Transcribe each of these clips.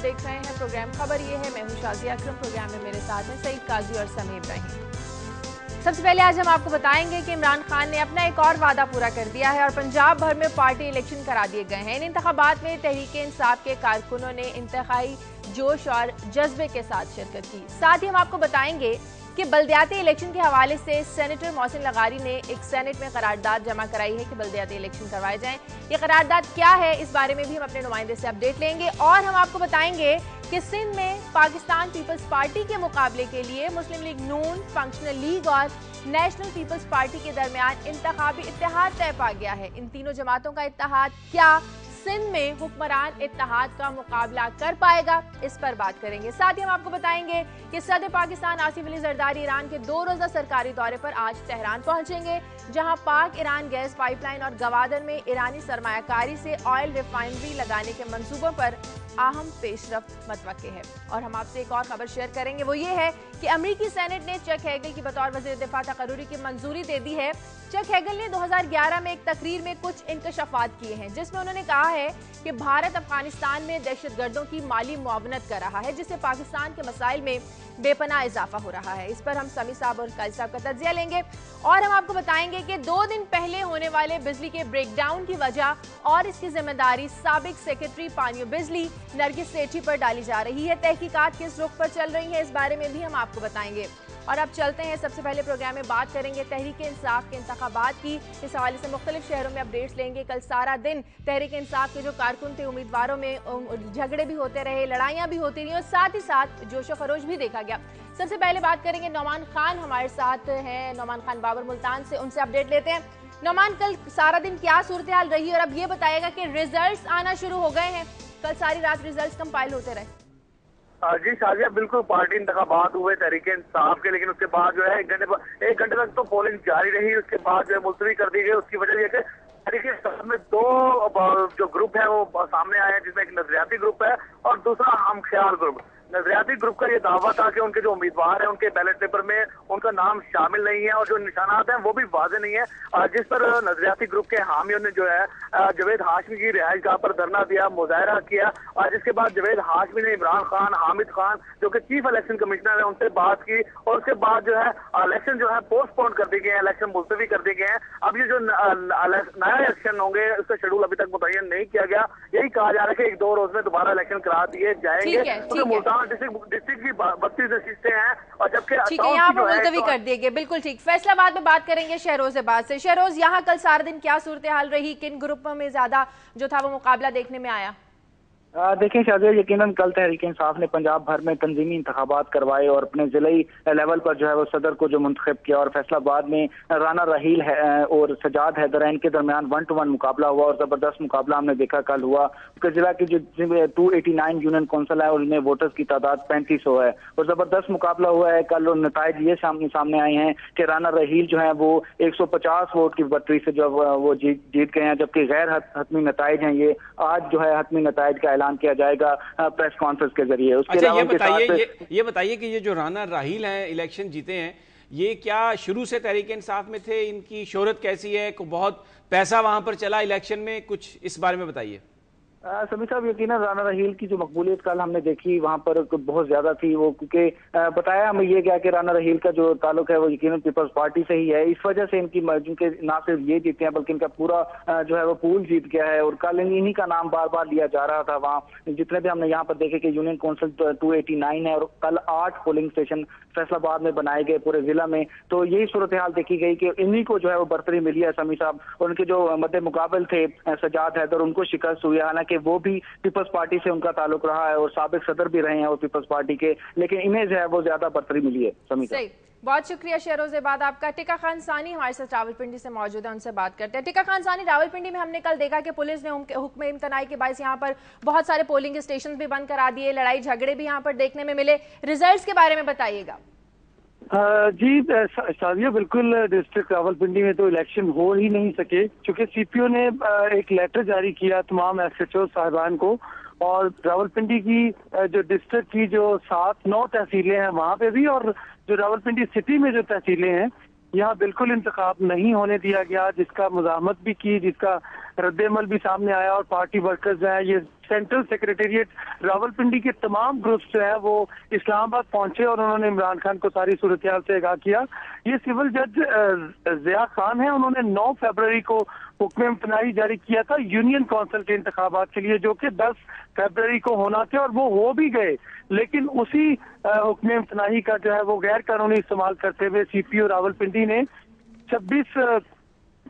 देख रहे हैं प्रोग्राम खबर ये है। मैं हूं शाजिया अकरम। प्रोग्राम में मेरे साथ हैं सईद काजी और समीर इब्राहिम। सबसे पहले आज हम आपको बताएंगे कि इमरान खान ने अपना एक और वादा पूरा कर दिया है और पंजाब भर में पार्टी इलेक्शन करा दिए गए हैं। इन इंतखाबात में तहरीक इंसाफ के कारकुनों ने इंतहाई जोश और जज्बे के साथ शिरकत की। साथ ही हम आपको बताएंगे कि बल्दियाती इलेक्शन के हवाले से सेनेटर मोहसिन लगारी ने एक सेनेट में करारदाद जमा कराई है कि बल्दियाती इलेक्शन करवाए जाएं। ये करारदाद क्या है, इस बारे में भी हम अपने नुमाइंदे से अपडेट लेंगे और हम आपको बताएंगे कि सिंध में पाकिस्तान पीपल्स पार्टी के मुकाबले के लिए मुस्लिम लीग नून, फंक्शनल लीग और नेशनल पीपल्स पार्टी के दरमियान इंतखाबी इत्तेहाद तय पा गया है। इन तीनों जमातों का इत्तेहाद क्या सिंध में हुक्मरान इत्तेहाद का मुकाबला कर पाएगा, इस पर बात करेंगे। साथ ही हम आपको बताएंगे कि सदर पाकिस्तान आसिफ अली जरदारी ईरान के 2 रोज़ा सरकारी दौरे पर आज तेहरान पहुंचेंगे, जहां पाक ईरान गैस पाइपलाइन और गवादर में ईरानी सरमायाकारी से ऑयल रिफाइनरी लगाने के मंसूबों पर अहम पेशरफ्त मतवक्के है। और हम आपसे एक और खबर शेयर करेंगे, वो ये है कि अमरीकी सेनेट ने चक हेगल की बतौर वज़ीर दिफा तकर्रुरी की मंजूरी दे दी है। चक हेगल ने 2011 में एक तकरीर में कुछ इंकशाफात किए हैं, जिसमें उन्होंने कहा है कि भारत अफगानिस्तान में दहशतगर्दों की माली मुआवनत कर रहा है, जिससे पाकिस्तान के मसाइल में बेपनाह इजाफा हो रहा है। इस पर हम समी साहब और काजी साहब का तज्जिया लेंगे और हम आपको बताएंगे कि 2 दिन पहले होने वाले बिजली के ब्रेकडाउन की वजह और इसकी जिम्मेदारी साबिक सेक्रेटरी पानियों बिजली नरगिस सेठी पर डाली जा रही है। तहकीकात किस रुख पर चल रही है, इस बारे में भी हम आपको बताएंगे। और अब चलते हैं, सबसे पहले प्रोग्राम में बात करेंगे तहरीक इंसाफ के इंतखाबात की। इस हवाले से मुख्तलिफ शहरों में अपडेट्स लेंगे। कल सारा दिन तहरीक इंसाफ के जो कारकुन थे, उम्मीदवारों में झगड़े भी होते रहे, लड़ाइयाँ भी होती रही और साथ ही साथ जोशो खरोश भी देखा गया। सबसे पहले बात करेंगे, नौमान खान हमारे साथ हैं, नौमान खान बाबर मुल्तान से, उनसे अपडेट लेते हैं। नौमान, कल सारा दिन क्या सूरत हाल रही और अब ये बताएगा कि रिजल्ट्स आना शुरू हो गए हैं? कल सारी रात रिजल्ट्स कंपाइल होते रहे। जी शाजिया, बिल्कुल पार्टी इंतखाबात हुए तहरीक इंसाफ के, लेकिन उसके बाद जो है एक घंटे तक तो पोलिंग जारी रही। उसके बाद जो है मुलतवी कर दी गई। उसकी वजह यह कि तहरीक इंसाफ में 2 जो ग्रुप है वो सामने आए हैं, जिसमें एक नजरियाती ग्रुप है और दूसरा हमख्याल ग्रुप। नजरियाती ग्रुप का ये दावा था कि उनके जो उम्मीदवार हैं उनके बैलेट पेपर में उनका नाम शामिल नहीं है और जो निशानात हैं वो भी वाज़ेह नहीं है, जिस पर नजरियाती ग्रुप के हामियों ने जो है जवेद हाशमी की रिहाइशगाह पर धरना दिया, मुजाहरा किया और जिसके बाद जवेद हाशमी ने इमरान खान, हामिद खान जो कि चीफ इलेक्शन कमिश्नर है उनसे बात की और उसके बाद जो है इलेक्शन जो है पोस्टपोन कर दिए गए हैं, इलेक्शन मुलतवी कर दिए गए हैं। अब ये जो नया इलेक्शन होंगे उसका शेड्यूल अभी तक मुतय्यन नहीं किया गया। यही कहा जा रहा है कि 1-2 रोज में दोबारा इलेक्शन करा दिए जाएंगे। डिस्ट्रिक्ट की 32 नशीस्तें हैं और जबकि ठीक है, यहाँ पर मुलतवी कर दिए गए। बिल्कुल ठीक। फैसलाबाद में बात करेंगे शहरोज़ाबाद से। शहरोज, यहाँ कल सारा दिन क्या सूरत हाल रही? किन ग्रुपों में ज्यादा जो था वो मुकाबला देखने में आया? देखिए शाजिया, यकीनन कल तहरीक इंसाफ ने पंजाब भर में तंजीमी इंतखाबात करवाए और अपने जिलाई लेवल पर जो है वो सदर को जो मुंतखब किया और फैसलाबाद में राना रहील है और सजाद हैदरैन के दरमियान 1-to-1 मुकाबला हुआ और जबरदस्त मुकाबला हमने देखा कल हुआ। उसके जिला की जो 289 यूनियन कौंसिल है उनमें वोटर्स की तादाद 3500 है और जबरदस्त मुकाबला हुआ है। कल नताइज ये सामने आए हैं कि राना रहील जो है वो 150 वोट की बढ़तरी से जो वो जीत गए हैं, जबकि गैर हतमी नताइज हैं ये आज जो है हतमी नताइज का किया जाएगा प्रेस कॉन्फ्रेंस के जरिए। उसके अच्छा, ये बताइए कि ये जो राना राहील हैं इलेक्शन जीते हैं, ये क्या शुरू से तहरीक इंसाफ में थे? इनकी शोहरत कैसी है? बहुत पैसा वहां पर चला इलेक्शन में, कुछ इस बारे में बताइए। समी साहब, यकीनन राना रहील की जो मकबूलियत कल हमने देखी वहां पर बहुत ज्यादा थी। वो क्योंकि बताया हमें ये क्या कि राना रहील का जो ताल्लुक है वो यकीनन पीपल्स पार्टी से ही है। इस वजह से इनकी ना सिर्फ ये जीते हैं बल्कि इनका पूरा जो है वो पूल जीत गया है और कल इन्हीं का नाम बार बार लिया जा रहा था। वहाँ जितने भी हमने यहाँ पर देखे कि यूनियन काउंसिल 289 है और कल 8 पोलिंग स्टेशन फैसलाबाद में बनाए गए पूरे जिला में। तो यही सूरत हाल देखी गई कि इन्हीं को जो है वो बरतरी मिली है समी साहब। और उनके जो मद्दे मुकाबल थे सजाद हैदर, उनको शिकस्त हुई है। हालांकि वो भी पीपल्स पार्टी से उनका ताल्लुक रहा है और साबिक सदर भी रहे हैं वो पीपल्स पार्टी के, लेकिन इन्हें जो है वो ज्यादा बरतरी मिली है। समी साहब, बहुत शुक्रिया शहरोज़ाबाद आपका। टिका खान सानी हमारे साथ रावलपिंडी से मौजूद है, उनसे बात करते हैं। टिका खान सानी, रावलपिंडी में हमने कल देखा कि पुलिस ने हुक्म इम्तनाई के बायस यहाँ पर बहुत सारे पोलिंग स्टेशन भी बंद करा दिए, लड़ाई झगड़े भी यहाँ पर देखने में मिले। रिजल्ट्स के बारे में बताइएगा। जी शाजिया, बिल्कुल डिस्ट्रिक्ट रावलपिंडी में तो इलेक्शन हो ही नहीं सके क्योंकि सीपीओ ने एक लेटर जारी किया तमाम एसएचओ साहिबान को और रावलपिंडी की जो डिस्ट्रिक्ट की जो 7-9 तहसीलें हैं वहाँ पे भी और जो रावलपिंडी सिटी में जो तहसीलें हैं यहाँ बिल्कुल इंतखाब नहीं होने दिया गया, जिसका मुजाहमत भी की, जिसका रद्द अमल भी सामने आया। और पार्टी वर्कर्स जो है, ये सेंट्रल सेक्रेटेरिएट रावलपिंडी के तमाम ग्रुप्स जो है वो इस्लामाबाद पहुंचे और उन्होंने इमरान खान को सारी सूरत हाल से आगाह किया। ये सिविल जज जिया खान है, उन्होंने 9 फरवरी को हुक्म इम्तनाई जारी किया था यूनियन काउंसिल के इंतखाबात के लिए, जो कि 10 फरवरी को होना थे और वो हो भी गए। लेकिन उसी हुक्म इम्तनाई का जो है वो गैर कानूनी इस्तेमाल करते हुए सीपीओ रावलपिंडी ने 26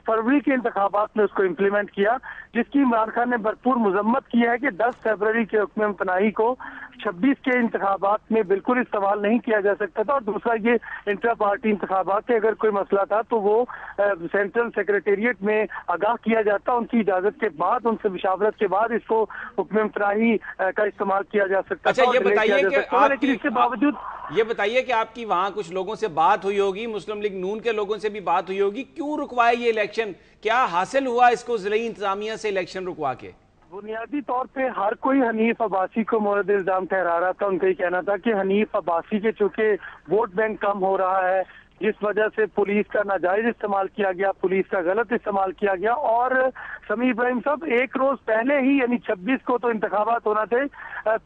फरवरी के इंतखाबात में उसको इम्प्लीमेंट किया, जिसकी इमरान खान ने भरपूर मजम्मत की है कि 10 फरवरी के हुक्म इम्तनाई को 26 के इंतखाबात में बिल्कुल इस्तेमाल नहीं किया जा सकता था। और दूसरा, ये इंट्रा पार्टी इंतखाबात से अगर कोई मसला था तो वो सेंट्रल सेक्रेटेरिएट में आगाह किया जाता, उनकी इजाजत के बाद, उनसे मुशावरत के बाद इसको हुक्म इम्तनाई का इस्तेमाल किया जा सकता अच्छा, था। ये बताइए कि लेकिन इसके बावजूद ये बताइए कि आपकी वहां कुछ लोगों से बात हुई होगी, मुस्लिम लीग नून के लोगों से भी बात हुई होगी, क्यों रुकवाए ये इलेक्शन? क्या हासिल हुआ इसको ज़िले इंतजामिया से इलेक्शन रुकवा के? बुनियादी तौर पे हर कोई हनीफ अब्बासी को मोरद इल्जाम ठहरा रहा था। उनका ही कहना था कि हनीफ अब्बासी के चूंकि वोट बैंक कम हो रहा है, जिस वजह से पुलिस का नाजायज इस्तेमाल किया गया, पुलिस का गलत इस्तेमाल किया गया। और समीर इब्राहिम साहब, एक रोज पहले ही यानी 26 को तो इंतखाबात होना थे,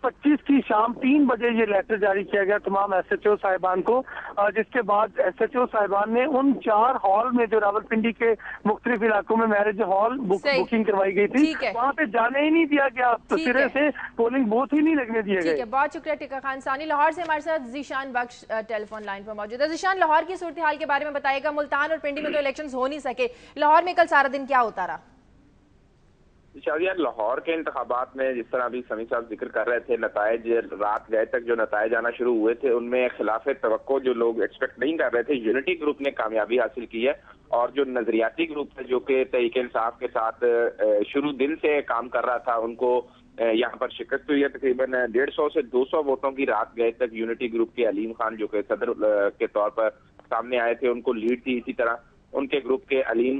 25 की शाम 3 बजे ये लेटर जारी किया गया तमाम SHO साहिबान को, जिसके बाद SHO साहिबान ने उन 4 हॉल में जो रावलपिंडी के मुख्तलिफ इलाकों में मैरिज हॉल बुकिंग करवाई गई थी, वहाँ पे जाने ही नहीं दिया गया, तो सिरे से पोलिंग बूथ ही नहीं लगने दिए गए। बहुत शुक्रिया टिक्का खान सानी। लाहौर से हमारे साथ ज़ीशान बख्श टेलीफोन लाइन पर मौजूद है। ज़ीशान, लाहौर की सूरत हाल के बारे में बताइएगा। मुल्तान और पिंडी में तो इलेक्शंस हो नहीं सके, लाहौर में कल सारा दिन क्या होता रहा? शादिया, लाहौर के इंतखाबात में जिस तरह अभी समी साहब जिक्र कर रहे थे, नतायज रात गए तक जो नतायज आना शुरू हुए थे उनमें खिलाफ तवक्को जो लोग एक्सपेक्ट नहीं कर रहे थे, यूनिटी ग्रुप ने कामयाबी हासिल की है। और जो नजरियाती ग्रुप है जो कि तहरीक-ए-इंसाफ के साथ शुरू दिन से काम कर रहा था, उनको यहाँ पर शिकस्त हुई है। तकरीबन 150 से 200 वोटों की रात गए तक यूनिटी ग्रुप के अलीम खान जो कि सदर के तौर पर सामने आए थे, उनको लीड थी। इसी तरह उनके ग्रुप के अलीम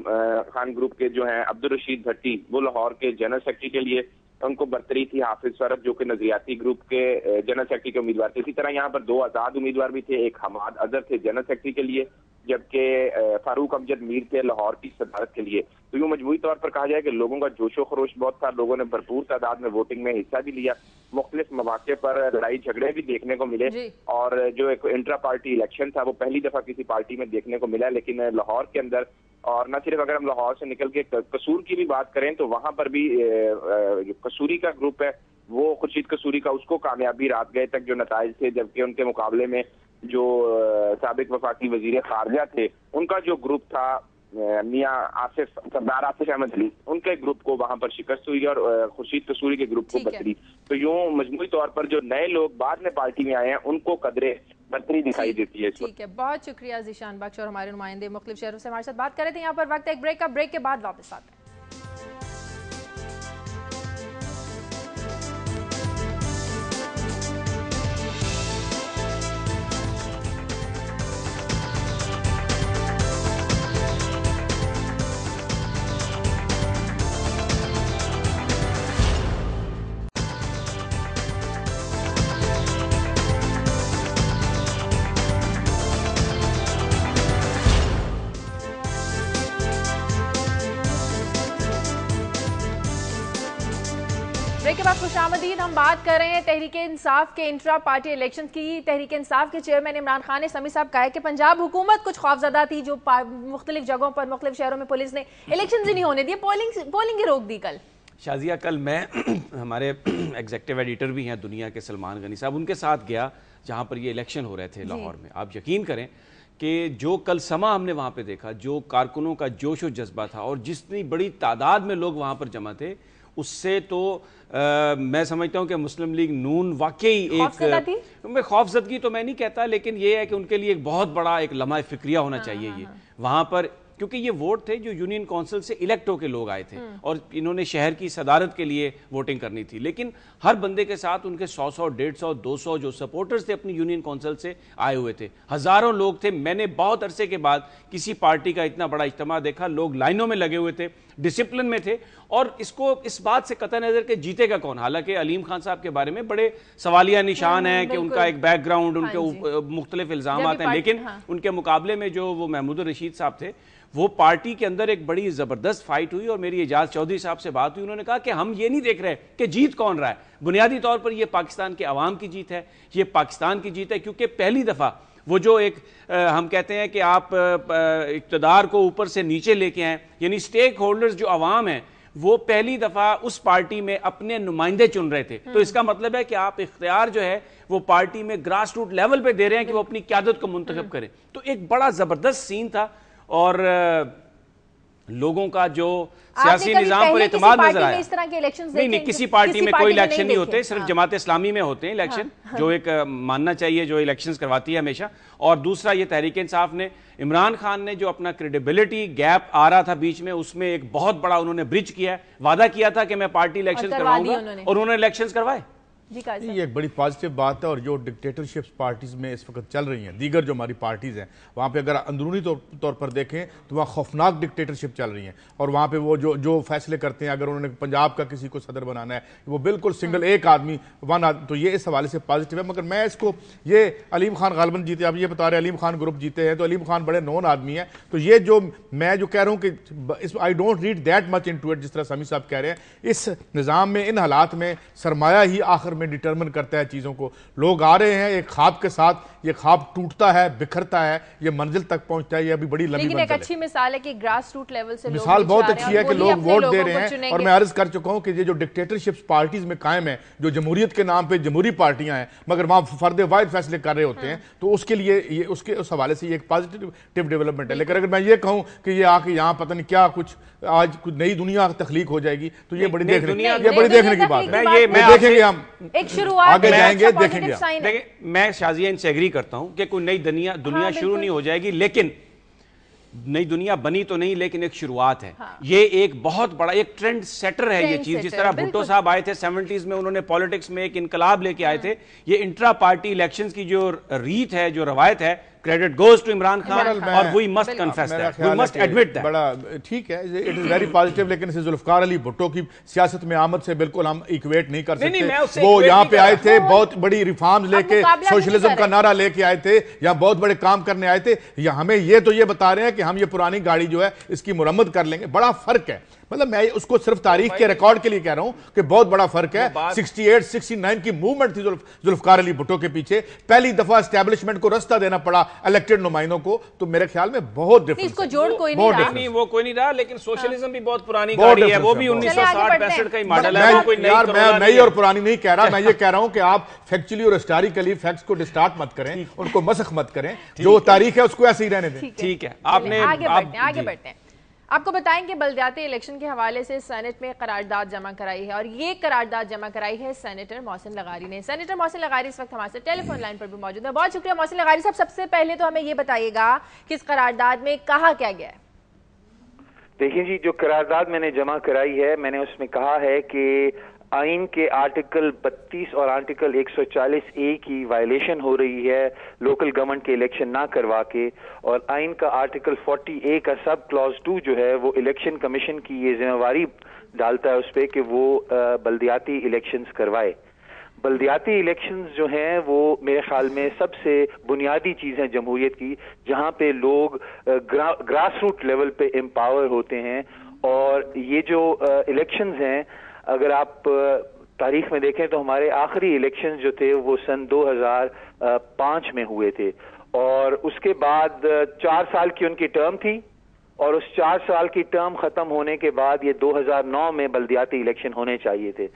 खान ग्रुप के जो हैं अब्दुल रशीद भट्टी, वो लाहौर के जनरल सेक्रेटरी के लिए उनको बरतरी थी। हाफिज फरद जो कि नजरियाती ग्रुप के जनरल सेक्रेटरी के उम्मीदवार थे। इसी तरह यहाँ पर 2 आजाद उम्मीदवार भी थे, एक हमाद अजहर थे जनरल सेक्रेटरी के लिए, जबकि फारूक अमजद मीर थे लाहौर की सदारत के लिए। तो यूं मजमूई तौर पर कहा जाए कि लोगों का जोशो खरोश बहुत था, लोगों ने भरपूर तादाद में वोटिंग में हिस्सा भी लिया। मुख्तलिफ मौके पर लड़ाई झगड़े भी देखने को मिले और जो एक इंट्रा पार्टी इलेक्शन था वो पहली दफा किसी पार्टी में देखने को मिला। लेकिन लाहौर के अंदर, और न सिर्फ अगर हम लाहौर से निकल के कसूर की भी बात करें तो वहां पर भी जो कसूरी का ग्रुप है वो खुर्शीद कसूरी का, उसको कामयाबी रात गए तक जो नताइज थे, जबकि उनके मुकाबले में जो साबिक वफाकी वजीर खारजा थे उनका जो ग्रुप था मियां सरदार आसिफ अहमद अली, उनके ग्रुप को वहां पर शिकस्त हुई और खुर्शीद कसूरी के ग्रुप को बरतरी। तो यूं मजमूई तौर पर जो नए लोग बाद में पार्टी में आए हैं उनको कदरे बरतरी दिखाई देती है। ठीक है, बहुत शुक्रिया ज़ीशान बख्श। और हमारे नुमाइंदे मुख्तलिफ शहरों से हमारे साथ बात कर रहे थे। यहाँ पर वक्त एक ब्रेक का, ब्रेक के बाद वापस आते हैं। के बाद खुशामदीद। हम बात कर रहे हैं तहरीक-ए-इंसाफ के इंट्रा पार्टी इलेक्शन की। तहरीक-ए-इंसाफ के चेयरमैन इमरान खान ने समी साहब कहा है कि पंजाब हुकूमत कुछ खौफजदा थी, जो मुख्तलिफ जगहों पर मुख्तलिफ शहरों में पुलिस ने इलेक्शन ही नहीं होने दिए, पोलिंग ही रोक दी। कल शाजिया, कल मैं हमारे एग्जेक्टिव एडिटर भी हैं दुनिया के सलमान गनी साहब, उनके साथ गया जहाँ पर ये इलेक्शन हो रहे थे लाहौर में। आप यकीन करें कि जो कल समा हमने वहाँ पे देखा, जो कारकुनों का जोश और जज्बा था और जितनी बड़ी तादाद में लोग वहाँ पर जमा थे, उससे तो मैं समझता हूं कि मुस्लिम लीग नून वाकई एक खौफजदगी तो मैं नहीं कहता, लेकिन ये है कि उनके लिए एक बहुत बड़ा एक लम्हा फिक्रिया होना चाहिए ये वहां पर, क्योंकि ये वोट थे जो यूनियन काउंसिल से इलेक्ट होकर लोग आए थे और इन्होंने शहर की सदारत के लिए वोटिंग करनी थी। लेकिन हर बंदे के साथ उनके 100, 150, 200 जो सपोर्टर्स थे अपनी यूनियन काउंसिल से आए हुए थे, हजारों लोग थे। मैंने बहुत अरसे के बाद किसी पार्टी का इतना बड़ा इज्तिमा देखा, लोग लाइनों में लगे हुए थे, डिसिप्लिन में थे, और इसको इस बात से कतई नजर के जीतेगा कौन। हालांकि अलीम खान साहब के बारे में बड़े सवालिया निशान हैं कि उनका एक बैकग्राउंड, उनके मुख्तलिफ इल्जामात हैं, लेकिन उनके मुकाबले में जो वो महमूद रशीद साहब थे, वो पार्टी के अंदर एक बड़ी जबरदस्त फाइट हुई। और मेरी एजाज चौधरी साहब से बात हुई, उन्होंने कहा कि हम ये नहीं देख रहे कि जीत कौन रहा है, बुनियादी तौर पर ये पाकिस्तान के अवाम की जीत है, ये पाकिस्तान की जीत है, क्योंकि पहली दफा वो जो एक हम कहते हैं कि आप इक्तदार को ऊपर से नीचे लेके आए, यानी स्टेक होल्डर्स जो अवाम है वो पहली दफा उस पार्टी में अपने नुमाइंदे चुन रहे थे। तो इसका मतलब है कि आप इख्तियार जो है वो पार्टी में ग्रास रूट लेवल पे दे रहे हैं कि वो अपनी क़यादत को मुंतखब करें। तो एक बड़ा जबरदस्त सीन था, और लोगों का जो सियासी निजाम पर एतमाद नजर आया। इस तरह के इलेक्शंस नहीं, किसी पार्टी में कोई इलेक्शन नहीं होते, सिर्फ जमात इस्लामी में होते हैं इलेक्शन, जो एक मानना चाहिए, जो इलेक्शंस करवाती है हमेशा। और दूसरा, ये तहरीक इंसाफ ने, इमरान खान ने जो अपना क्रेडिबिलिटी गैप आ रहा था बीच में, उसमें एक बहुत बड़ा उन्होंने ब्रिज किया है। वादा किया था कि मैं पार्टी इलेक्शन करवाऊंगा, और उन्होंने इलेक्शन करवाए। ये एक बड़ी पॉजिटिव बात है। और जो डिक्टेटरशिप्स पार्टीज में इस वक्त चल रही हैं, दीगर जो हमारी पार्टीज हैं, वहाँ पे अगर अंदरूनी तौर पर देखें तो वहाँ खौफनाक डिक्टेटरशिप चल रही हैं। और वहाँ पे वो जो फैसले करते हैं, अगर उन्होंने पंजाब का किसी को सदर बनाना है, वो बिल्कुल सिंगल एक आदमी तो ये इस हवाले से पॉजिटिव है। मगर मैं इसको, ये अलीम खान गालिबन जीते, आप ये बता रहे हैं अलीम खान ग्रुप जीते हैं, तो अलीम खान बड़े नोन आदमी है। तो ये जो मैं जो कह रहा हूँ कि I don't read that much into it, जिस तरह समी साहब कह रहे हैं, इस निज़ाम में, इन हालात में सरमाया ही आखिर में डिटरमिन करता है चीजों को। लोग आ रहे हैं एक ख्वाब के साथ, ये ख्वाब टूटता है, बिखरता है, ये मंजिल तक पहुंचता है, ये अभी बड़ी लंबी लेकिन एक अच्छी मिसाल है कि ग्रास रूट लेवल से मिसाल बहुत अच्छी है कि लोग वोट दे रहे हैं। और मैं अर्ज कर चुका हूं कि ये जो डिक्टेटरशिप्स पार्टीज में कायम है, जो जमहूरियत के नाम पे जमहूरी पार्टियां हैं, मगर वहां फर्द वाहिद फैसले कर रहे होते हैं, तो उसके लिए ये उसके उस हवाले से ये एक पॉजिटिव डेवलपमेंट है। लेकिन अगर मैं ये कहूं कि ये आके यहाँ पता नहीं क्या कुछ आज कुछ नई दुनिया तख्लीक हो जाएगी, तो ये बड़ी देखने की बात है। देखेंगे हम, एक शुरुआत आगे जाएंगे, देखेंगे। देखिए, मैं शाजिया इनसे एग्री करता हूं कि कोई नई दुनिया शुरू नहीं हो जाएगी, लेकिन नई दुनिया बनी तो नहीं, लेकिन एक शुरुआत है। ये एक बहुत बड़ा एक ट्रेंड सेटर है ये चीज। जिस तरह भुट्टो साहब आए थे 70s में, उन्होंने पॉलिटिक्स में एक इनकलाब लेके आए थे। ये इंट्रा पार्टी इलेक्शंस की जो रीत है, जो रवायत है, credit goes to Imran Khan, और we must confess that, we must admit that. बड़ा ठीक है, इट इज वेरी पॉजिटिव, लेकिन इसे जुल्फकार अली भुट्टो की सियासत में आमद से बिल्कुल हम इक्वेट नहीं कर सकते। वो यहाँ पे आए थे, बहुत बड़ी रिफॉर्म्स लेके, सोशलिज्म का नारा लेके आए थे, यहाँ बहुत बड़े काम करने आए थे। या हमें ये तो ये बता रहे हैं कि हम ये पुरानी गाड़ी जो है इसकी मुरम्मत कर लेंगे। बड़ा फर्क है। मतलब मैं उसको सिर्फ तारीख के रिकॉर्ड के लिए कह रहा हूं कि बहुत बड़ा फर्क है। 68, 69 की मूवमेंट थी जुल्फकार अली भुट्टो के पीछे, पहली दफा एस्टैब्लिशमेंट को रास्ता देना पड़ा इलेक्टेड नुमाइंदों को, तो मेरे ख्याल में बहुत डिफरेंस। इसको जोड़ कोई नहीं रहा। नहीं, वो कोई नहीं रहा, लेकिन सोशलिज्म भी बहुत पुरानी गाड़ी है, वो भी 1960-65 का ही मॉडल है। मैं नई और पुरानी नहीं कह रहा, मैं ये कह रहा हूं कि आप फैक्चुअली और हिस्टोरिकली फैक्ट्स को डिस्टार्ट मत करें, उनको मसख मत करें, जो तारीख है उसको ऐसे ही रहने दें। ठीक है, आपने आगे बढ़ते हैं। आपको बताएं कि बल्दियाती इलेक्शन के हवाले से सेनेट में करारदाद जमा कराई है, और ये करारदाद जमा कराई है सेनेटर मोहसिन लगारी ने। सेनेटर मोहसिन लगारी इस वक्त हमारे साथ टेलीफोन लाइन पर भी मौजूद है। बहुत शुक्रिया मोहसिन लगारी साहब। सबसे पहले तो हमें ये बताइएगा कि इस करारदाद में कहा क्या गया है। देखिए जी, जो करारदाद मैंने जमा कराई है, मैंने उसमें कहा है कि आइन के आर्टिकल 32 और आर्टिकल 140A की वायलेशन हो रही है लोकल गवर्नमेंट के इलेक्शन ना करवा के, और आइन का आर्टिकल 40A का सब क्लॉज 2 जो है वो इलेक्शन कमीशन की ये जिम्मेवारी डालता है उस पर कि वो बल्दियाती इलेक्शंस करवाए। बल्दियाती इलेक्शंस जो हैं वो मेरे ख्याल में सबसे बुनियादी चीज़ है जमहूरियत की, जहाँ पे लोग ग्रास रूट लेवल पे एम्पावर होते हैं। और ये जो इलेक्शंस हैं, अगर आप तारीख में देखें तो हमारे आखिरी इलेक्शंस जो थे वो सन 2005 में हुए थे, और उसके बाद 4 साल की उनकी टर्म थी, और उस 4 साल की टर्म खत्म होने के बाद ये 2009 में बल्दियाती इलेक्शन होने चाहिए थे।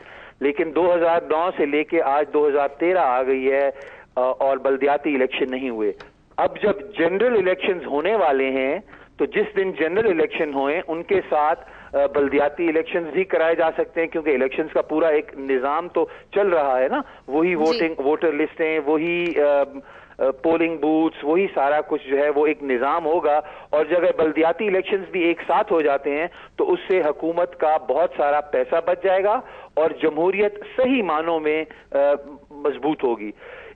लेकिन 2009 से लेके आज 2013 आ गई है और बल्दियाती इलेक्शन नहीं हुए। अब जब जनरल इलेक्शंस होने वाले हैं, तो जिस दिन जनरल इलेक्शन होए उनके साथ बल्दियाती इलेक्शंस भी कराए जा सकते हैं, क्योंकि इलेक्शंस का पूरा एक निजाम तो चल रहा है ना, वही वोटर लिस्टें, वही پولنگ بوتھس، وہی سارا کچھ جو ہے وہ ایک نظام ہوگا. اور جب بلدیاتی الیکشنز بھی ایک ساتھ ہو جاتے ہیں تو اس سے حکومت کا بہت سارا پیسہ بچ جائے گا اور جمہوریت صحیح معنوں میں مضبوط ہوگی.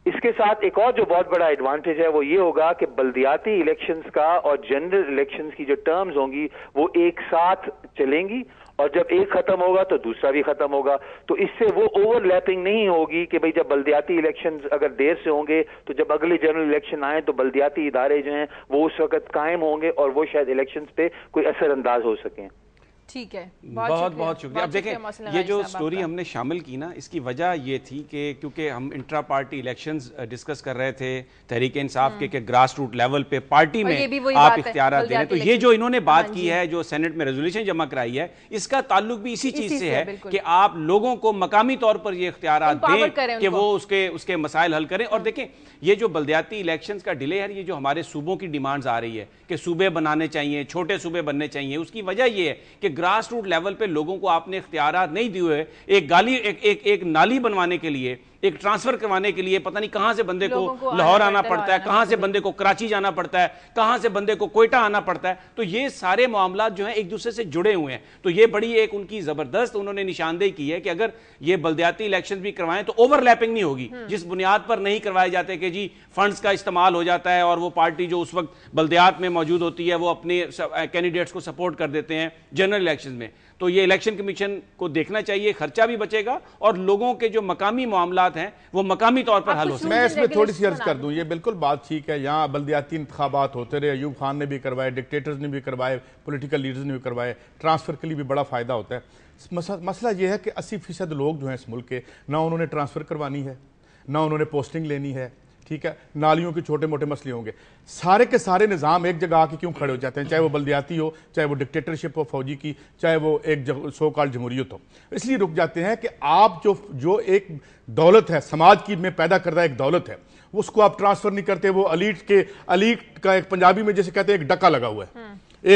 اس کے ساتھ ایک اور جو بہت بڑا ایڈوانٹیج ہے وہ یہ ہوگا کہ بلدیاتی الیکشنز کا اور جنرل الیکشنز کی جو ٹرمز ہوں گی وہ ایک ساتھ چلیں گی، اور جب ایک ختم ہوگا تو دوسرا بھی ختم ہوگا. تو اس سے وہ اوور لیپنگ نہیں ہوگی کہ بھئی جب بلدیاتی الیکشنز اگر دیر سے ہوں گے تو جب اگلے جنرل الیکشن آئیں تو بلدیاتی ادارے جو ہیں وہ اس وقت قائم ہوں گے اور وہ شاید الیکشنز پہ کوئی اثر انداز ہو سکیں. ٹھیک ہے، بہت بہت شکریہ. اب دیکھیں یہ جو سٹوری ہم نے شامل کی نا، اس کی وجہ یہ تھی کہ کیونکہ ہم انٹرا پارٹی الیکشنز ڈسکس کر رہے تھے تحریک انصاف کے کہ گراس روٹ لیول پہ پارٹی میں آپ اختیارات دے رہے ہیں. تو یہ جو انہوں نے بات کی ہے، جو سینٹ میں ریزولوشن جمع کرائی ہے، اس کا تعلق بھی اسی چیز سے ہے کہ آپ لوگوں کو مقامی طور پر یہ اختیارات دیں کہ وہ اس کے مسائل حل کریں. اور دیکھیں یہ جو بلدیاتی الیکشنز کا ڈیلے ہے، یہ جو ہمارے صوبوں کی ڈیمانڈز آ رہی ہے کہ صوبے بنانے چاہیے، چھوٹے صوبے بننے چاہیے، اس کی وجہ یہ ہے کہ گراس روٹ لیول پہ لوگوں کو آپ نے اختیارات نہیں دیے ہوئے. ایک نالی بنوانے کے لیے، ایک ٹرانسفر کروانے کے لیے پتہ نہیں کہاں سے بندے کو لاہور آنا پڑتا ہے، کہاں سے بندے کو کراچی جانا پڑتا ہے، کہاں سے بندے کو کوئٹہ آنا پڑتا ہے. تو یہ سارے معاملات جو ہیں ایک دوسرے سے جڑے ہوئے ہیں. تو یہ بڑی ایک ان کی زبردست انہوں نے نشاندہی کی ہے کہ اگر یہ بلدیاتی الیکشن بھی کروائیں تو اوور لیپنگ نہیں ہوگی، جس بنیاد پر نہیں کروائے جاتے کہ جی فنڈز کا استعمال ہو جاتا ہے اور وہ پارٹی جو اس وقت بلدیات میں موجود ہوتی ہے وہ اپنے کینڈیڈیٹس کو سپورٹ کر دیتے ہیں جنرل الیکشن میں. تو یہ الیکشن کمیشن کو دیکھنا چاہیے، خرچہ بھی بچے گا اور لوگوں کے جو مقامی معاملات ہیں وہ مقامی طور پر حل ہو سکتے ہیں. میں اس میں تھوڑی سی عرض کر دوں، یہ بالکل بات ٹھیک ہے. یہاں بلدیاتی انتخابات ہوتے رہے، ایوب خان نے بھی کروائے، ڈکٹیٹرز نے بھی کروائے، پولیٹیکل لیڈرز نے بھی کروائے. ٹرانسفر کے لیے بھی بڑا فائدہ ہوتا ہے. مسئلہ یہ ہے کہ 80% لوگ جو ہیں اس ملک کے، نہ انہوں نے ٹرانسفر کروانی ہے، نہ انہوں نے پوسٹنگ لینی ہے. ٹھیک ہے، نالیوں کے چھوٹے موٹے مسئلے ہوں گے. سارے کے سارے نظام ایک جگہ آ کے کیوں کھڑے ہو جاتے ہیں، چاہے وہ بلدیاتی ہو، چاہے وہ ڈکٹیٹرشپ ہو فوجی کی، چاہے وہ ایک سو کال جمہوریت ہو. اس لیے رک جاتے ہیں کہ آپ جو ایک دولت ہے سماج کی میں پیدا کردہ ایک دولت ہے، اس کو آپ ٹرانسفر نہیں کرتے. وہ الیٹ کا ایک پنجابی میں جیسے کہتے ہیں ایک ڈکا لگا ہوا ہے،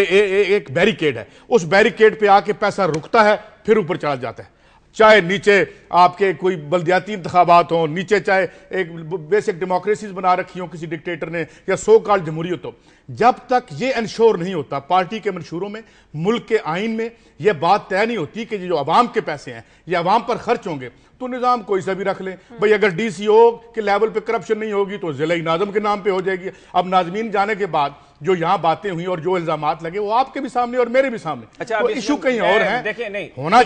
ایک بیریکیڈ ہے. اس بیریکیڈ پہ آ کے پیسہ رکتا ہے پھر اوپر چڑھ جاتا ہے. چاہے نیچے آپ کے کوئی بلدیاتی انتخابات ہوں، نیچے چاہے ایک بیسک ڈیموکریسیز بنا رکھی ہوں کسی ڈکٹیٹر نے یا سو کال جمہوریت ہو، جب تک یہ انشور نہیں ہوتا پارٹی کے منشوروں میں، ملک کے آئین میں یہ بات طے نہیں ہوتی کہ جو عوام کے پیسے ہیں یہ عوام پر خرچ ہوں گے، تو نظام کوئی سا بھی رکھ لیں. بھئی اگر ڈی سی او کے لیول پہ کرپشن نہیں ہوگی تو ضلعی ناظم کے نام پہ ہو جائے گی. اب ناظمین جانے کے بعد جو یہاں باتیں ہوئیں اور جو الزامات لگے وہ آپ کے بھی سامنے اور میرے بھی سامنے. اچھا تو ایشو کہیں اور ہیں، دیکھیں نہیں ہونا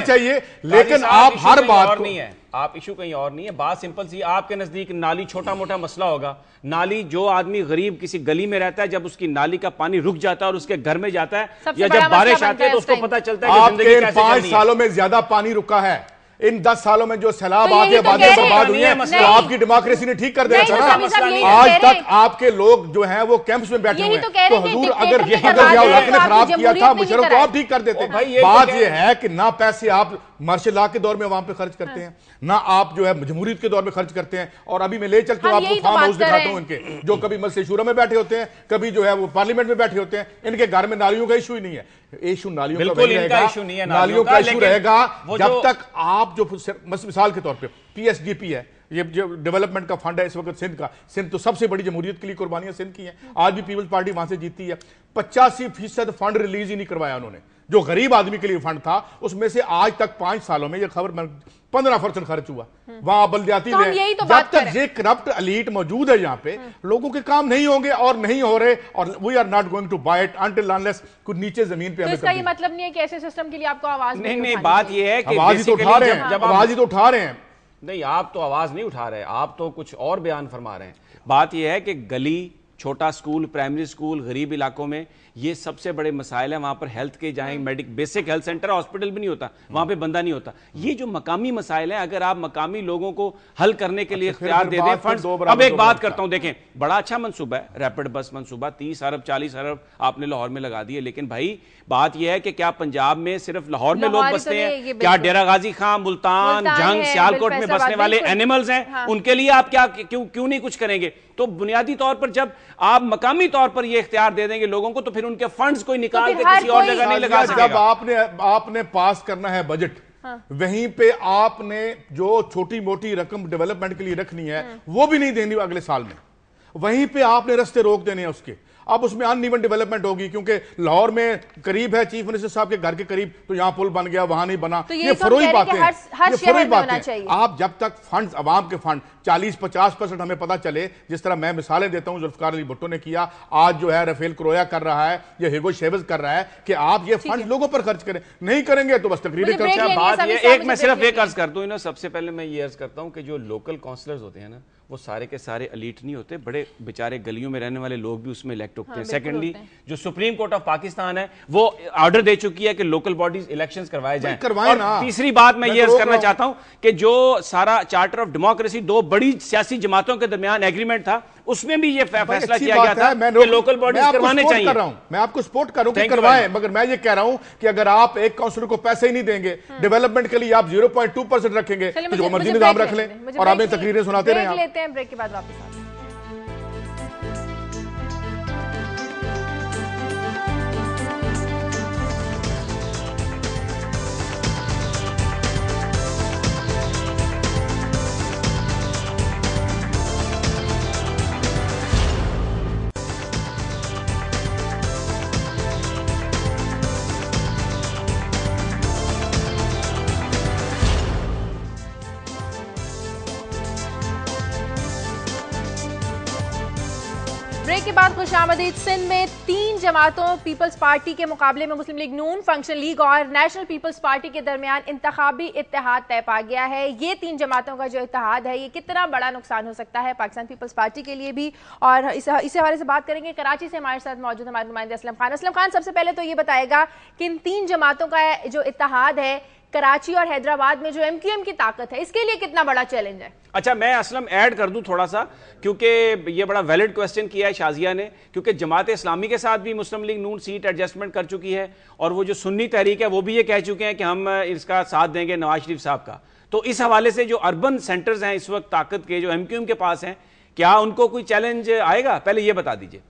چاہیے لیکن آپ ہر بات نہیں ہے. آپ ایشو کہیں اور نہیں ہے. بات سمپل سی، آپ کے نزدیک نالی چھوٹا موٹا مسئلہ ہوگا. نالی جو آدمی غریب کسی گلی میں رہتا ہے، جب اس کی نالی کا پانی رک جاتا ہے اور اس کے گھر میں جاتا ہے یا جب بارش آتی ہے تو اس کو پتہ چلتا ہے کہ زندگی کیسے چلنی ہے. 5 سالوں میں زیادہ پانی رکا ہے. ان 10 سالوں میں جو سیلاب آتے باتیں برباد ہوئی ہیں تو آپ کی ڈیموکریسی نے ٹھیک کر دیا تھا. آج تک آپ کے لوگ جو ہیں وہ کیمپس میں بیٹھے ہوئے ہیں. تو حضور اگر ضیاء الحق نے خراب کیا تھا مشرف تو آپ ٹھیک کر دیتے. بات یہ ہے کہ نہ پیسے آپ مارشل لا کے دور میں عوام پہ خرچ کرتے ہیں، نہ آپ جو ہے جمہوریت کے دور میں خرچ کرتے ہیں. اور ابھی میں لے چلتا ہوں آپ کو فارم ہاؤس دکھاتا ہوں ان کے، جو کبھی مجلس شورا میں بیٹھے ہوتے ہیں، کبھی جو ہے وہ پارلیمنٹ میں بیٹھے ہوتے ہیں. ان کے گھر میں نالیوں کا ایشو ہی نہیں ہے. ایشو نالیوں کا نہیں ہے، نالیوں کا ایشو رہے گا جب تک آپ جو مثال کے طور پہ پی ایس ڈی پی ہے، یہ جو ڈیولپمنٹ کا فنڈ ہے اس وقت سندھ کا، سندھ تو سب سے بڑی جمہوریت کے لیے قربانیاں سندھ کی ہیں. آج بھی پیپلز پارٹی وہاں سے جیتی ہے. 85% فنڈ ریلیز ہی نہیں کروایا انہوں نے. جو غریب آدمی کے لیے فنڈ تھا اس میں سے آج تک 5 سالوں میں یہ خبر 15% خرچ ہوا وہاں بلدیاتی میں. جب تک یہ کرپٹ الیٹ موجود ہے یہاں پہ لوگوں کے کام نہیں ہوں گے اور نہیں ہو رہے، اور we are not going to buy it until unless کوئی نیچے زمین پہ. تو اس کا یہ مطلب نہیں ہے کہ ایسے سسٹم کے لیے آپ کو آواز نہیں. بات یہ ہے کہ آواز ہی تو اٹھا رہے ہیں. نہیں، آپ تو آواز نہیں اٹھا رہے، آپ تو کچھ اور بیان فرما رہے ہیں. بات یہ ہے کہ گلی، چھوٹا سکول، پرائمری سکول غریب علاقوں میں یہ سب سے بڑے مسائل ہیں. وہاں پر ہیلتھ کے جائیں، بیسک ہیلتھ سینٹر ہاسپٹل بھی نہیں ہوتا، وہاں پہ بندہ نہیں ہوتا. یہ جو مقامی مسائل ہیں اگر آپ مقامی لوگوں کو حل کرنے کے لیے اختیار دے دیں فنڈز. اب ایک بات کرتا ہوں، دیکھیں بڑا اچھا منصوبہ ہے ریپڈ بس منصوبہ، 30 ارب 40 ارب آپ نے لاہور میں لگا دیے. لیکن بھائی بات یہ ہے کہ کیا پنجاب میں صرف لاہور میں لوگ بستے ہیں؟ کیا ڈیرہ غازی خان، ملتان، جنگ، سیالکوٹ میں بسنے والے اینیملز ہیں؟ ان کے لیے آپ کیوں نہیں کچھ کریں گے؟ تو بنیادی طور پر جب آپ مقامی طور پر یہ اختیار دے دیں گے لوگوں کو تو پھر ان کے فنڈز کوئی نکال کے کسی اور جگہ نہیں لگا سکے گا. جب آپ نے پاس کرنا ہے بجٹ वहीं पे आपने जो छोटी मोटी रकम डेवलपमेंट के लिए रखनी है वो भी नहीं देनी अगले साल में, वहीं पे आपने रास्ते रोक देने हैं उसके। अब उसमें अनइवन डेवलपमेंट होगी, क्योंकि लाहौर में करीब है चीफ मिनिस्टर साहब के घर के करीब, तो यहां पुल बन गया, वहां नहीं बना। तो ये फरोई बातें हैं, ये फरोई बातें हैं। चाहिए। आप जब तक फंड, अवाम के फंड 40-50% हमें पता चले, जिस तरह मैं मिसालें देता हूं, जुल्फकार अली भुट्टो ने किया, आज जो है राफेल क्रोया कर रहा है, ये हिगो शेवज कर रहा है, कि आप ये फंड लोगों पर खर्च करें। नहीं करेंगे तो बस तकरीरें करते हैं। बात ये एक मैं सिर्फ एक अर्ज करता हूं, सबसे पहले मैं ये अर्ज करता हूं कि जो लोकल काउंसलर्स होते हैं ना, वो सारे के सारे एलीट नहीं होते, बड़े बेचारे गलियों में रहने वाले लोग भी उसमें इलेक्ट होते हैं। सेकेंडली, जो सुप्रीम कोर्ट ऑफ पाकिस्तान है वो ऑर्डर दे चुकी है कि लोकल बॉडीज इलेक्शंस करवाए जाएं। और तीसरी बात मैं ये अर्ज करना चाहता हूं कि जो सारा चार्टर ऑफ डेमोक्रेसी दो बड़ी सियासी जमातों के दरमियान एग्रीमेंट था, उसमें भी ये फैसला किया गया था कि लोकल बॉडीज करवाने चाहिए। मैं आपको सपोर्ट कर रहा हूं कि करवाएं, मगर मैं ये कह रहा हूं कि अगर आप एक काउंसलर को पैसे ही नहीं देंगे, डेवलपमेंट के लिए आप 0.2% रखेंगे, तो जो मर्जी निजाम रख लें और हमें तकरीरें सुनाते रहें। लेते हैं ब्रेक के बाद वापस आते हैं। ब्रेक के बाद खुशामदीद। सिंध में 3 जमातों पीपल्स पार्टी के मुकाबले में मुस्लिम लीग नून, फंक्शनल लीग और नेशनल पीपल्स पार्टी के दरमियान इंतखाबी इत्तेहाद तय पा गया है। ये 3 जमातों का जो इत्तेहाद है, ये कितना बड़ा नुकसान हो सकता है पाकिस्तान पीपल्स पार्टी के लिए भी, और इस हवाले से बात करेंगे। कराची से हमारे साथ मौजूद हमारे नुमाइंदे असलम खान। असलम खान, सबसे पहले तो ये बताएगा कि इन 3 जमातों का जो इत्तेहाद है कराची और हैदराबाद में जो MQM की ताकत है, इसके लिए कितना बड़ा चैलेंज है? अच्छा, मैं असलम ऐड कर दूं थोड़ा सा, क्योंकि ये बड़ा वैलिड क्वेश्चन किया है शाजिया ने, क्योंकि जमात इस्लामी के साथ भी मुस्लिम लीग नून सीट एडजस्टमेंट कर चुकी है, और वो जो सुन्नी तहरीक है वो भी ये कह चुके हैं कि हम इसका साथ देंगे नवाज शरीफ साहब का। तो इस हवाले से जो अर्बन सेंटर्स हैं इस वक्त ताकत के, जो MQM के पास हैं, क्या उनको कोई चैलेंज आएगा? पहले ये बता दीजिए।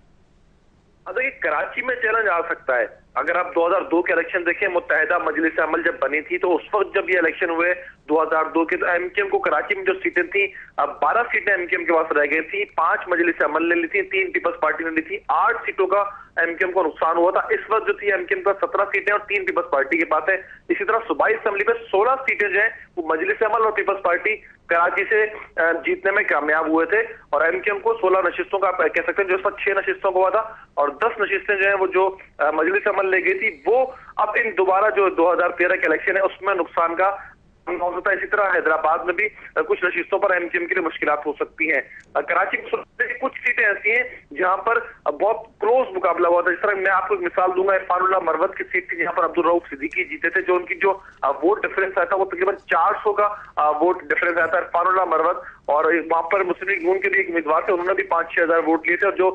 देखिए, कराची में चैलेंज आ सकता है। अगर आप 2002 के इलेक्शन देखें, मुत्तहिदा मजलिस अमल जब बनी थी, तो उस वक्त जब ये इलेक्शन हुए 2002 के, तो MQM को कराची में जो सीटें थी, अब 12 सीटें MQM के पास रह गई थी, 5 मजलिस अमल ने ली थी, 3 पीपल्स पार्टी ने ली थी, 8 सीटों का MQM को नुकसान हुआ था। इस वक्त जो थी MQM का 17 सीटें और 3 पीपल्स पार्टी के पास है। इसी तरह सूबाई असेंबली में 16 सीटें जो है वो मजलिस अमल और पीपल्स पार्टी कराची से जीतने में कामयाब हुए थे, और MQM को 16 नशिस्तों का कह सकते हैं, जो इस वक्त 6 नशिस्तों को हुआ था, और 10 नशिस्तें जो है वो जो मजलिस अमल ले गई थी, वो अब इन दोबारा जो 2013 के इलेक्शन है उसमें नुकसान का हो सकता है। इसी तरह हैदराबाद में भी कुछ नशिस्तों पर MQM के लिए मुश्किलात हो सकती हैं। कराची में कुछ सीटें ऐसी हैं जहां पर बहुत क्लोज मुकाबला हुआ था। जिस तरह मैं आपको एक मिसाल दूंगा, इरफानुल्लाह मरवत की सीट थी जहां पर अब्दुल रऊफ सिद्दीकी जीते थे, जो उनकी जो वोट डिफरेंस आया था वो तकरीबन 400 का वोट डिफरेंस आया था। इरफानुल्लाह मरवत, और वहां पर मुस्लिम लीग नून के भी एक उम्मीदवार थे, उन्होंने भी 5-6 हजार वोट लिए थे, और जो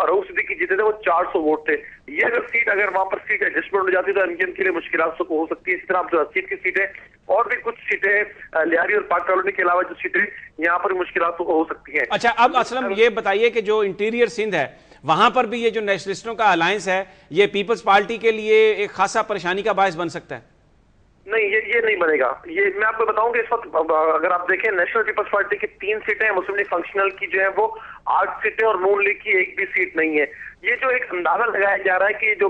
रऊफ सिद्दीकी जीते थे वो 400 वोट थे। ये अगर वहां पर सीट एडजस्टमेंट हो जाती तो MQM के लिए मुश्किलात हो सकती है। इसी तरह जो सीट की सीटें और भी कुछ सीटें लिहारी और पाक कॉलोनी के अलावा जो सीटें यहाँ पर मुश्किलात हो सकती हैं। अच्छा, अब असलम ये बताइए कि जो इंटीरियर सिंध है वहां पर भी ये जो नेशनलिस्टों का अलायंस है, ये पीपल्स पार्टी के लिए एक खासा परेशानी का बायस बन सकता है? नहीं, ये नहीं बनेगा। ये मैं आपको बताऊं कि इस वक्त अगर आप देखें, नेशनल पीपल्स पार्टी की 3 सीटें हैं, मुस्लिम लीग फंक्शनल की जो है वो 8 सीटें, और नून लीग की 1 भी सीट नहीं है। ये जो एक अंदाजा लगाया जा रहा है कि जो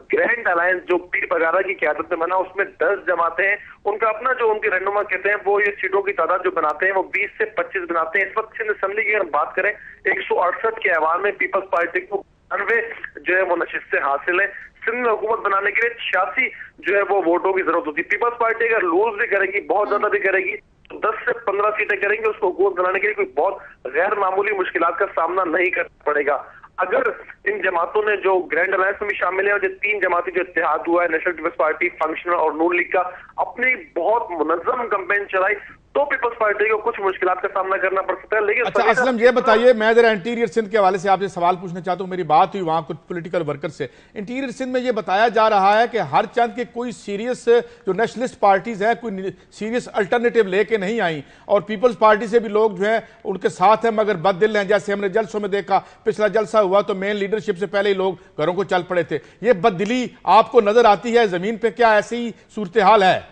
ग्रैंड अलायंस जो पीर बगारा की क़यादत में बना, उसमें 10 जमातें हैं, उनका अपना जो उनके रहनुमा कहते हैं वो ये सीटों की तादाद जो बनाते हैं वो 20 से 25 बनाते हैं। इस वक्त सिंध असेंबली की अगर बात करें, 168 के ऐवान में पीपल्स पार्टी को 92 जो है वो नशिस्तें हासिल है। सिंध में हुकूमत बनाने के लिए 86 जो है वो वोटों की जरूरत होती है। पीपल्स पार्टी अगर लूज भी करेगी, बहुत ज्यादा भी करेगी, तो 10 से 15 सीटें करेंगे, उसको हुकूमत बनाने के लिए कोई बहुत गैर मामूली मुश्किलात का सामना नहीं करना पड़ेगा। अगर इन जमातों ने जो ग्रैंड अलायंस में भी शामिल है, और जो 3 जमाती जो इत्तेहाद हुआ है, नेशनल पीपल्स पार्टी, फंक्शनल और नून लीग का, अपनी बहुत मुनज़्ज़म कैंपेन चलाई, तो पीपल्स पार्टी को कुछ मुश्किलात का सामना करना पड़ सकता है। लेकिन अच्छा असलम, ये बताइए, मैं जरा इंटीरियर सिंध के हवाले से आपसे सवाल पूछना चाहता हूँ। मेरी बात हुई वहाँ कुछ पॉलिटिकल वर्कर से। इंटीरियर सिंध में ये बताया जा रहा है कि हर चंद के कोई सीरियस जो नेशनलिस्ट पार्टीज हैं कोई सीरियस अल्टरनेटिव लेके नहीं आई, और पीपल्स पार्टी से भी लोग जो है उनके साथ हैं मगर बददिल हैं। जैसे हमने जलसों में देखा, पिछला जलसा हुआ तो मेन लीडरशिप से पहले ही लोग घरों को चल पड़े थे। ये बददिली आपको नजर आती है जमीन पे? क्या ऐसी सूरत हाल है?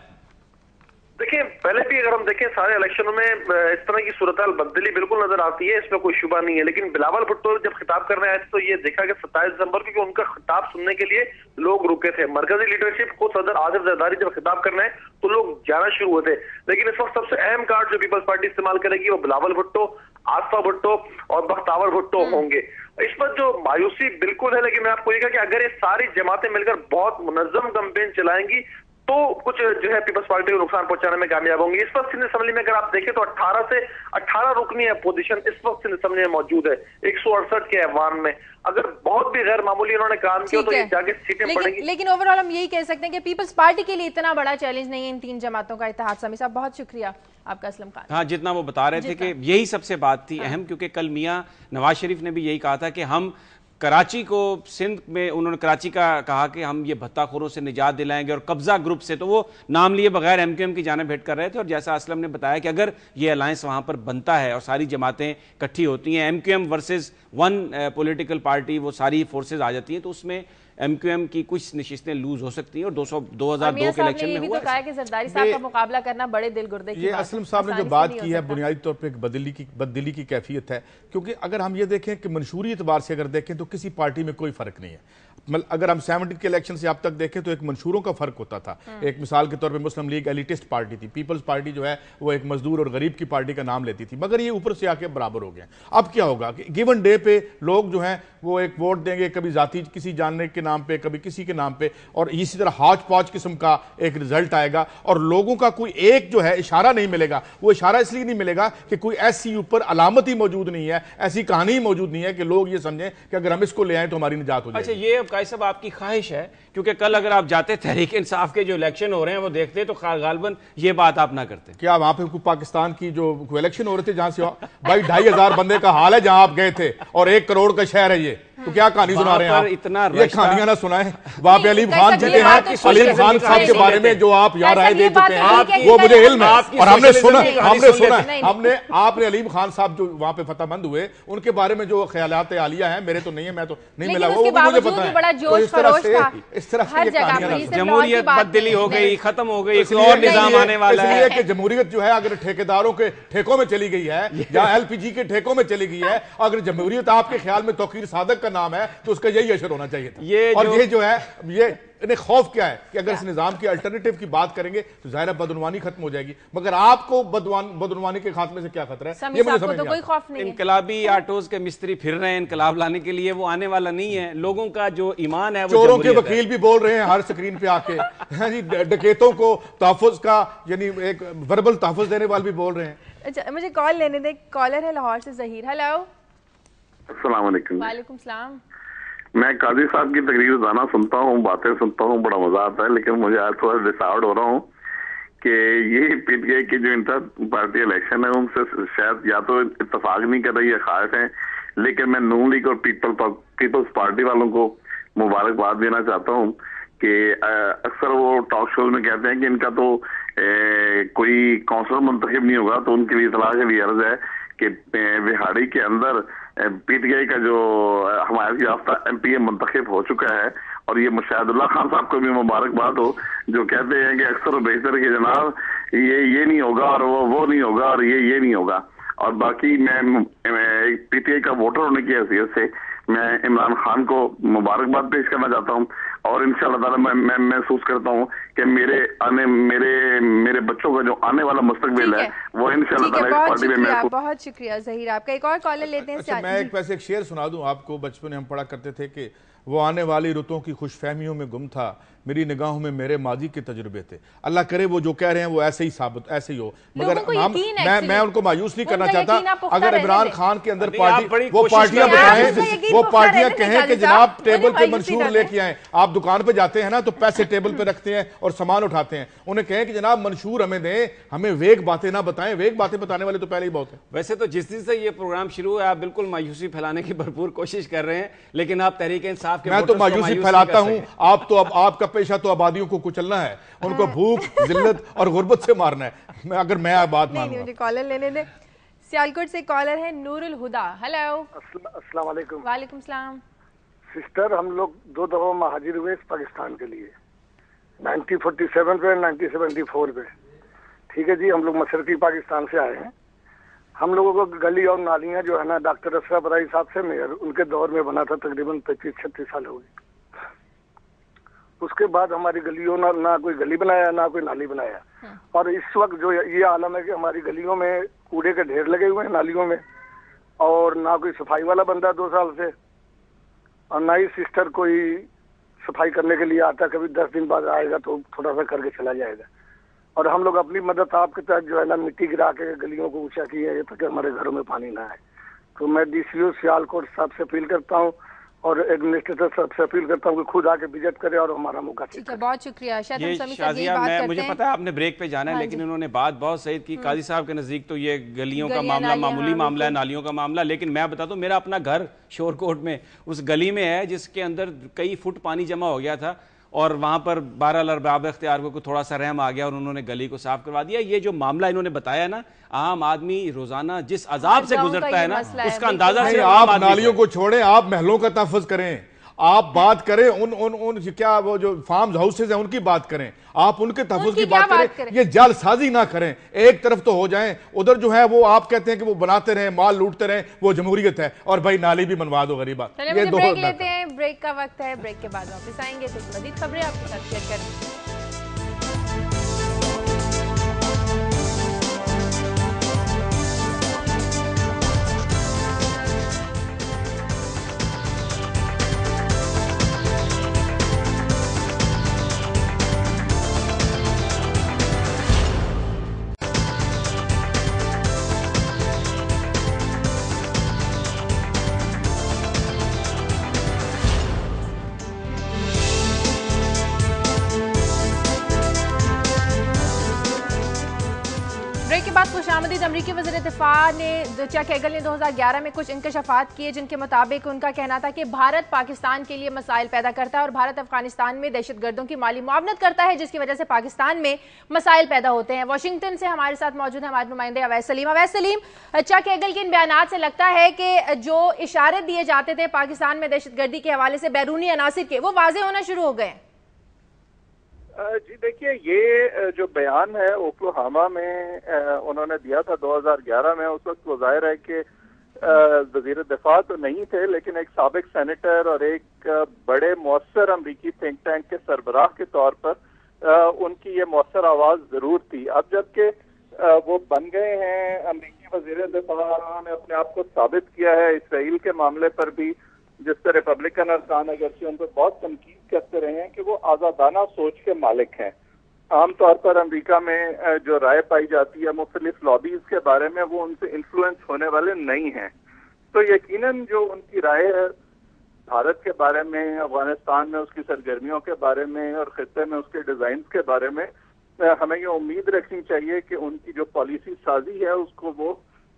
देखिए, पहले भी अगर हम देखें सारे इलेक्शनों में इस तरह की सूरत-हाल बदली बिल्कुल नजर आती है, इसमें कोई शुबा नहीं है। लेकिन बिलावल भुट्टो जब खिताब करने आए थे तो ये देखा कि 27 दिसंबर को कि उनका खिताब सुनने के लिए लोग रुके थे। मरकजी लीडरशिप को सदर आसिफ जरदारी जब खिताब करना है तो लोग जाना शुरू हुए थे। लेकिन इस वक्त सबसे अहम कार्ड जो पीपल्स पार्टी इस्तेमाल करेगी वो बिलावल भुट्टो, आसफा भुट्टो और बख्तावर भुट्टो होंगे। इस पर जो मायूसी बिल्कुल है, लेकिन मैं आपको ये कहा कि अगर ये सारी जमातें मिलकर बहुत मुनज्जम कैंपेन चलाएंगी तो कुछ जो है पीपल्स पार्टी को नुकसान पहुंचाने में कामयाब होंगी। इस वक्त सिंध असेंबली में अगर आप देखें तो 18 से 18 रुकनी अपोजिशन इस वक्त सिंध असेंबली में मौजूद है 168 के ऐवान में। अगर बहुत भी गैर मामूली उन्होंने काम किया तो ये जाके सीटें पड़ेंगी। लेकिन ओवरऑल हम यही कह सकते हैं कि पीपल्स पार्टी के लिए इतना बड़ा चैलेंज नहीं है इन तीन जमातों का इत्तेहाद। समी साहब बहुत शुक्रिया आपका असलम खान। हाँ, जितना वो बता रहे थे कि यही सबसे बात थी अहम, क्योंकि कल मियां नवाज शरीफ ने भी यही कहा था कि हम कराची को, सिंध में उन्होंने कराची का कहा कि हम ये भत्ताखोरों से निजात दिलाएंगे और कब्जा ग्रुप से, तो वो नाम लिए बगैर एमक्यूएम की जानिब भेंट कर रहे थे। और जैसा असलम ने बताया कि अगर ये अलायंस वहां पर बनता है और सारी जमातें इकट्ठी होती हैं, MQM versus one political party, वो सारी फोर्सेज आ जाती हैं, तो उसमें एमक्यूएम की कुछ नशिस्तें लूज हो सकती हैं। और 2002 के इलेक्शन में हुआ तो कहा कि जरदारी साहब का मुकाबला करना बड़े दिल गुर्दे की ये असलम साहब ने जो बात की है बुनियादी तौर पर एक बददिली की कैफियत है। क्योंकि अगर हम ये देखें कि मंशूरी एतबार से अगर देखें तो किसी पार्टी में कोई फर्क नहीं है। मतलब अगर हम 70 के इलेक्शन से अब तक देखें तो एक मंशूरों का फर्क होता था। एक मिसाल के तौर पे मुस्लिम लीग एलिटिस्ट पार्टी थी, पीपल्स पार्टी जो है वो एक मजदूर और गरीब की पार्टी का नाम लेती थी, मगर ये ऊपर से आके बराबर हो गए। अब क्या होगा कि गिवन डे पे लोग जो हैं वो एक वोट देंगे, कभी जाति किसी जानने के नाम पे, कभी किसी के नाम पे, और इसी तरह हाच पाच किस्म का एक रिजल्ट आएगा और लोगों का कोई एक जो है इशारा नहीं मिलेगा। वो इशारा इसलिए नहीं मिलेगा कि कोई ऐसी ऊपर अलामत ही मौजूद नहीं है, ऐसी कहानी ही मौजूद नहीं है कि लोग ये समझें कि अगर हम इसको ले आए तो हमारी निजात हो जाएगी। अच्छा, ये कायस साहब आपकी ख्वाहिश है, क्योंकि कल अगर आप जाते तहरीक इंसाफ के जो इलेक्शन हो रहे हैं वो देखते तो गालबन ये बात आप ना करते। क्या वहां पे पाकिस्तान की जो इलेक्शन हो रहे थे जहां से भाई 2500 बंदे का हाल है जहां आप गए थे और 1 करोड़ का शहर है ये, तो क्या कहानी सुना रहे हैं आप? इतना ये कहानियां ना सुनाए। वहां पे अलीम खान जीते हैं, अलीम खान साहब के बारे में जो आप यहाँ राय दे चुके हैं वो मुझे इल्म है और हमने सुना आपने अलीम खान साहब जो वहां पे फतहमंद हुए उनके बारे में जो ख्यालात आलिया है, मेरे तो नहीं है, मैं तो नहीं मिला, वो मुझे पता है। इस तरह से जमहूरियत बदली हो गई, खत्म हो गई, और निजाम आने वाला है। कि जमहूरियत जो है अगर ठेकेदारों के ठेकों में चली गई है या एलपीजी के ठेकों में चली गई है, अगर जमहूरियत आपके ख्याल में तौकीर सादक का नाम है तो उसका यही असर होना चाहिए था। ये जो है ये इन्हें खौफ क्या है कि अगर इस निजाम की अल्टरनेटिव की बात करेंगे तो जाहिर बदउनवानी खत्म हो जाएगी, मगर आपको बदउनवानी के खात्मे से क्या खतरा है ये मुझे समझ नहीं आता। इनकलाबी आटोज के मिस्त्री फिर रहे हैं इनकलाब लाने के लिए, वो आने वाला नहीं है। लोगों का जो ईमान है, चोरों के वकील भी बोल रहे हैं हर स्क्रीन पे आके, जी डकैतों को तहफ़्फ़ुज़ का यानी एक वर्बल तहफ़्फ़ुज़ देने वाले भी बोल रहे हैं। अच्छा, मुझे कॉल लेने दे, कॉलर है लाहौर से ज़हीर। हेलो, अस्सलाम वालेकुम। वालेकुम सलाम। मैं काजी साहब की तकरीर रोजाना सुनता हूँ, बातें सुनता हूँ, बड़ा मजा आता है, लेकिन मुझे आज थोड़ा डिसऑर्ड हो रहा हूँ कि ये पीटीआई की जो इंटर पार्टी इलेक्शन है उनसे शायद या तो इत्तेफाक नहीं कर रही है, खारिफ है, लेकिन मैं नून लीग और पीपल्स पार्टी वालों को मुबारकबाद देना चाहता हूँ कि अक्सर वो टॉक शोज में कहते हैं कि इनका तो कोई काउंसलर मुंतखब नहीं होगा, तो उनके लिए इतला के लिए अर्ज है कि बिहाड़ी के अंदर पीटीआई का जो हमायत याफ्ता एमपीए मुंतखब हो चुका है, और ये मुशाहिदुल्लाह खान साहब को भी मुबारकबाद हो जो कहते हैं कि अक्सर बेहतर कि जनाब ये नहीं होगा और वो नहीं होगा और ये नहीं होगा। और बाकी मैं पीटीआई का वोटर होने की हैसियत से मैं इमरान खान को मुबारकबाद पेश करना चाहता हूँ और इंशाअल्लाह ताला मैं महसूस करता हूँ कि मेरे बच्चों का जो आने वाला मुस्तकबिल है वो इंशाअल्लाह ताला इस पार्टी में। बहुत शुक्रिया ज़हीर आपका। एक और कॉलर लेते हैं। अच्छा, मैं एक शेर सुना दूं आपको। बचपन में हम पढ़ा करते थे कि वो आने वाली रुतों की खुशफहमियों में गुम था, मेरी निगाहों में मेरे माजी के तजुर्बे थे। अल्लाह करे वो जो कह रहे हैं वो ऐसे ही हो, मगर मैं उनको मायूस नहीं करना चाहता। अगर इमरान खान के अंदर वो पार्टियां बताएं, वो पार्टियां कहें कि जनाब टेबल पे मंशूर लेके आए। आप दुकान पे जाते हैं ना तो पैसे टेबल पे रखते हैं और सामान उठाते हैं, उन्हें कहें कि जनाब मंशूर हमें दें, हमें वेग बातें ना बताएं। वेग बातें बताने वाले तो पहले ही बहुत है। वैसे तो जिस दिन से ये प्रोग्राम शुरू है आप बिल्कुल मायूसी फैलाने की भरपूर कोशिश कर रहे हैं, लेकिन आप तहरीक इंसाफ के मैं तो मायूसी फैलाता हूं। आप तो अब आपका पेशा तो आबादियों को कुचलना है, उनको भूख जिल्लत और गुर्बत से मारना है। अगर मैं बात मानूं। मुझे कॉलर लेने दे। सियालकोट से कॉलर है नूरुल हुदा। हेलो, अस्सलाम वालेकुम। वालेकुम सलाम। सिस्टर, हम लोग 2 दफा महाजिर हुए पाकिस्तान के लिए, 1947 पे 1974 पे। ठीक है जी, हम लोग मशरकी पाकिस्तान से आए हैं। हम लोगों को गली और नालियां जो है ना डॉक्टर अशरफ राई साहब से मेयर उनके दौर में बना था, तकरीबन 25-36 साल हो गए। उसके बाद हमारी गलियों ना कोई गली बनाया ना कोई नाली बनाया। और इस वक्त जो ये आलम है कि हमारी गलियों में कूड़े के ढेर लगे हुए हैं नालियों में, और ना कोई सफाई वाला बंदा 2 साल से, और ना ही सिस्टर कोई सफाई करने के लिए आता। कभी 10 दिन बाद आएगा तो थोड़ा सा करके चला जाएगा। और हम लोग अपनी मदद आपके तहत जो है ना मिट्टी गिरा के गलियों को ऊंचा किए हैं ताकि हमारे घरों में पानी ना आए। तो मैं DCO सियालकोट साहब से अपील करता हूँ और एडमिनिस्ट्रेटर साहब से अपील करता हूँ कि खुद आके विजिट करे और हमारा मौका ठीक है। बहुत शुक्रिया शाजिया। मुझे पता है आपने ब्रेक पे जाना है, लेकिन इन्होंने बात बहुत सही की। काजी साहब के नजदीक तो ये गलियों का मामला मामूली मामला है, नालियों का मामला। लेकिन मैं बता दूं, मेरा अपना घर शोरकोट में उस गली में है जिसके अंदर कई फुट पानी जमा हो गया था, और वहां पर बहरहाल अरबाब इख्तियार को थोड़ा सा रहम आ गया और उन्होंने गली को साफ करवा दिया। ये जो मामला इन्होंने बताया ना, आम आदमी रोजाना जिस अजाब से गुजरता है ना, उसका अंदाजा सिर्फ आप नालियों को छोड़ें, आप महलों का तहफ़्फ़ुज़ करें। आप बात करें उन क्या वो जो फार्म हाउसेज हैं उनकी बात करें, आप उनके तहफ़्फ़ुज़ की बात करें। ये जालसाजी ना करें, एक तरफ तो हो जाएं। उधर जो है वो आप कहते हैं कि वो बनाते रहे, माल लूटते रहे, वो जमहूरियत है। और भाई नाली भी बनवा दो गरीबा। ये ब्रेक लेते हैं, ब्रेक का वक्त है। ब्रेक के बाद वापस आएंगे, कुछ मज़ीद खबरें आपके साथ शेयर करेंगे। ब्रेक के बाद खुशामदीद। अमरीकी वज़ीर दिफा ने चक हेगल ने 2011 में कुछ इंकशाफात किए जिनके मुताबिक उनका कहना था कि भारत पाकिस्तान के लिए मसाइल पैदा करता है और भारत अफगानिस्तान में दहशतगर्दों की माली मुआवनत करता है, जिसकी वजह से पाकिस्तान में मसाइल पैदा होते हैं। वाशिंगटन से हमारे साथ मौजूद है हमारे नुमाइंदे अवैस सलीम। अवैस सलीम, चक हेगल के इन बयानात से लगता है कि जो इशारे दिए जाते थे पाकिस्तान में दहशतगर्दी के हवाले से बैरूनी अनासिर के, वो वाज़ेह होना शुरू हो गए। जी देखिए, ये जो बयान है ओक्लाहोमा में उन्होंने दिया था 2011 में, उस वक्त वो जाहिर है कि वजीर दिफा तो नहीं थे, लेकिन एक साबिक सेनेटर और एक बड़े मौसर अमरीकी थिंक टैंक के सरबराह के तौर पर उनकी ये मौसर आवाज जरूर थी। अब जबकि वो बन गए हैं अमरीकी वजीर दिफा, उन्होंने अपने आप को साबित किया है इसराइल के मामले पर भी, जिस पर रिपब्लिकन अरकान अगरचे उन पर बहुत तनकीद करते रहे हैं कि वो आज़ादाना सोच के मालिक हैं। आमतौर पर अमेरिका में जो राय पाई जाती है मुख्तलिफ लॉबीज के बारे में, वो उनसे इन्फ्लुएंस होने वाले नहीं हैं। तो यकीनन जो उनकी राय है भारत के बारे में, अफगानिस्तान में उसकी सरगर्मियों के बारे में और खित्ते में उसके डिजाइन के बारे में, हमें ये उम्मीद रखनी चाहिए कि उनकी जो पॉलिसी साजी है उसको वो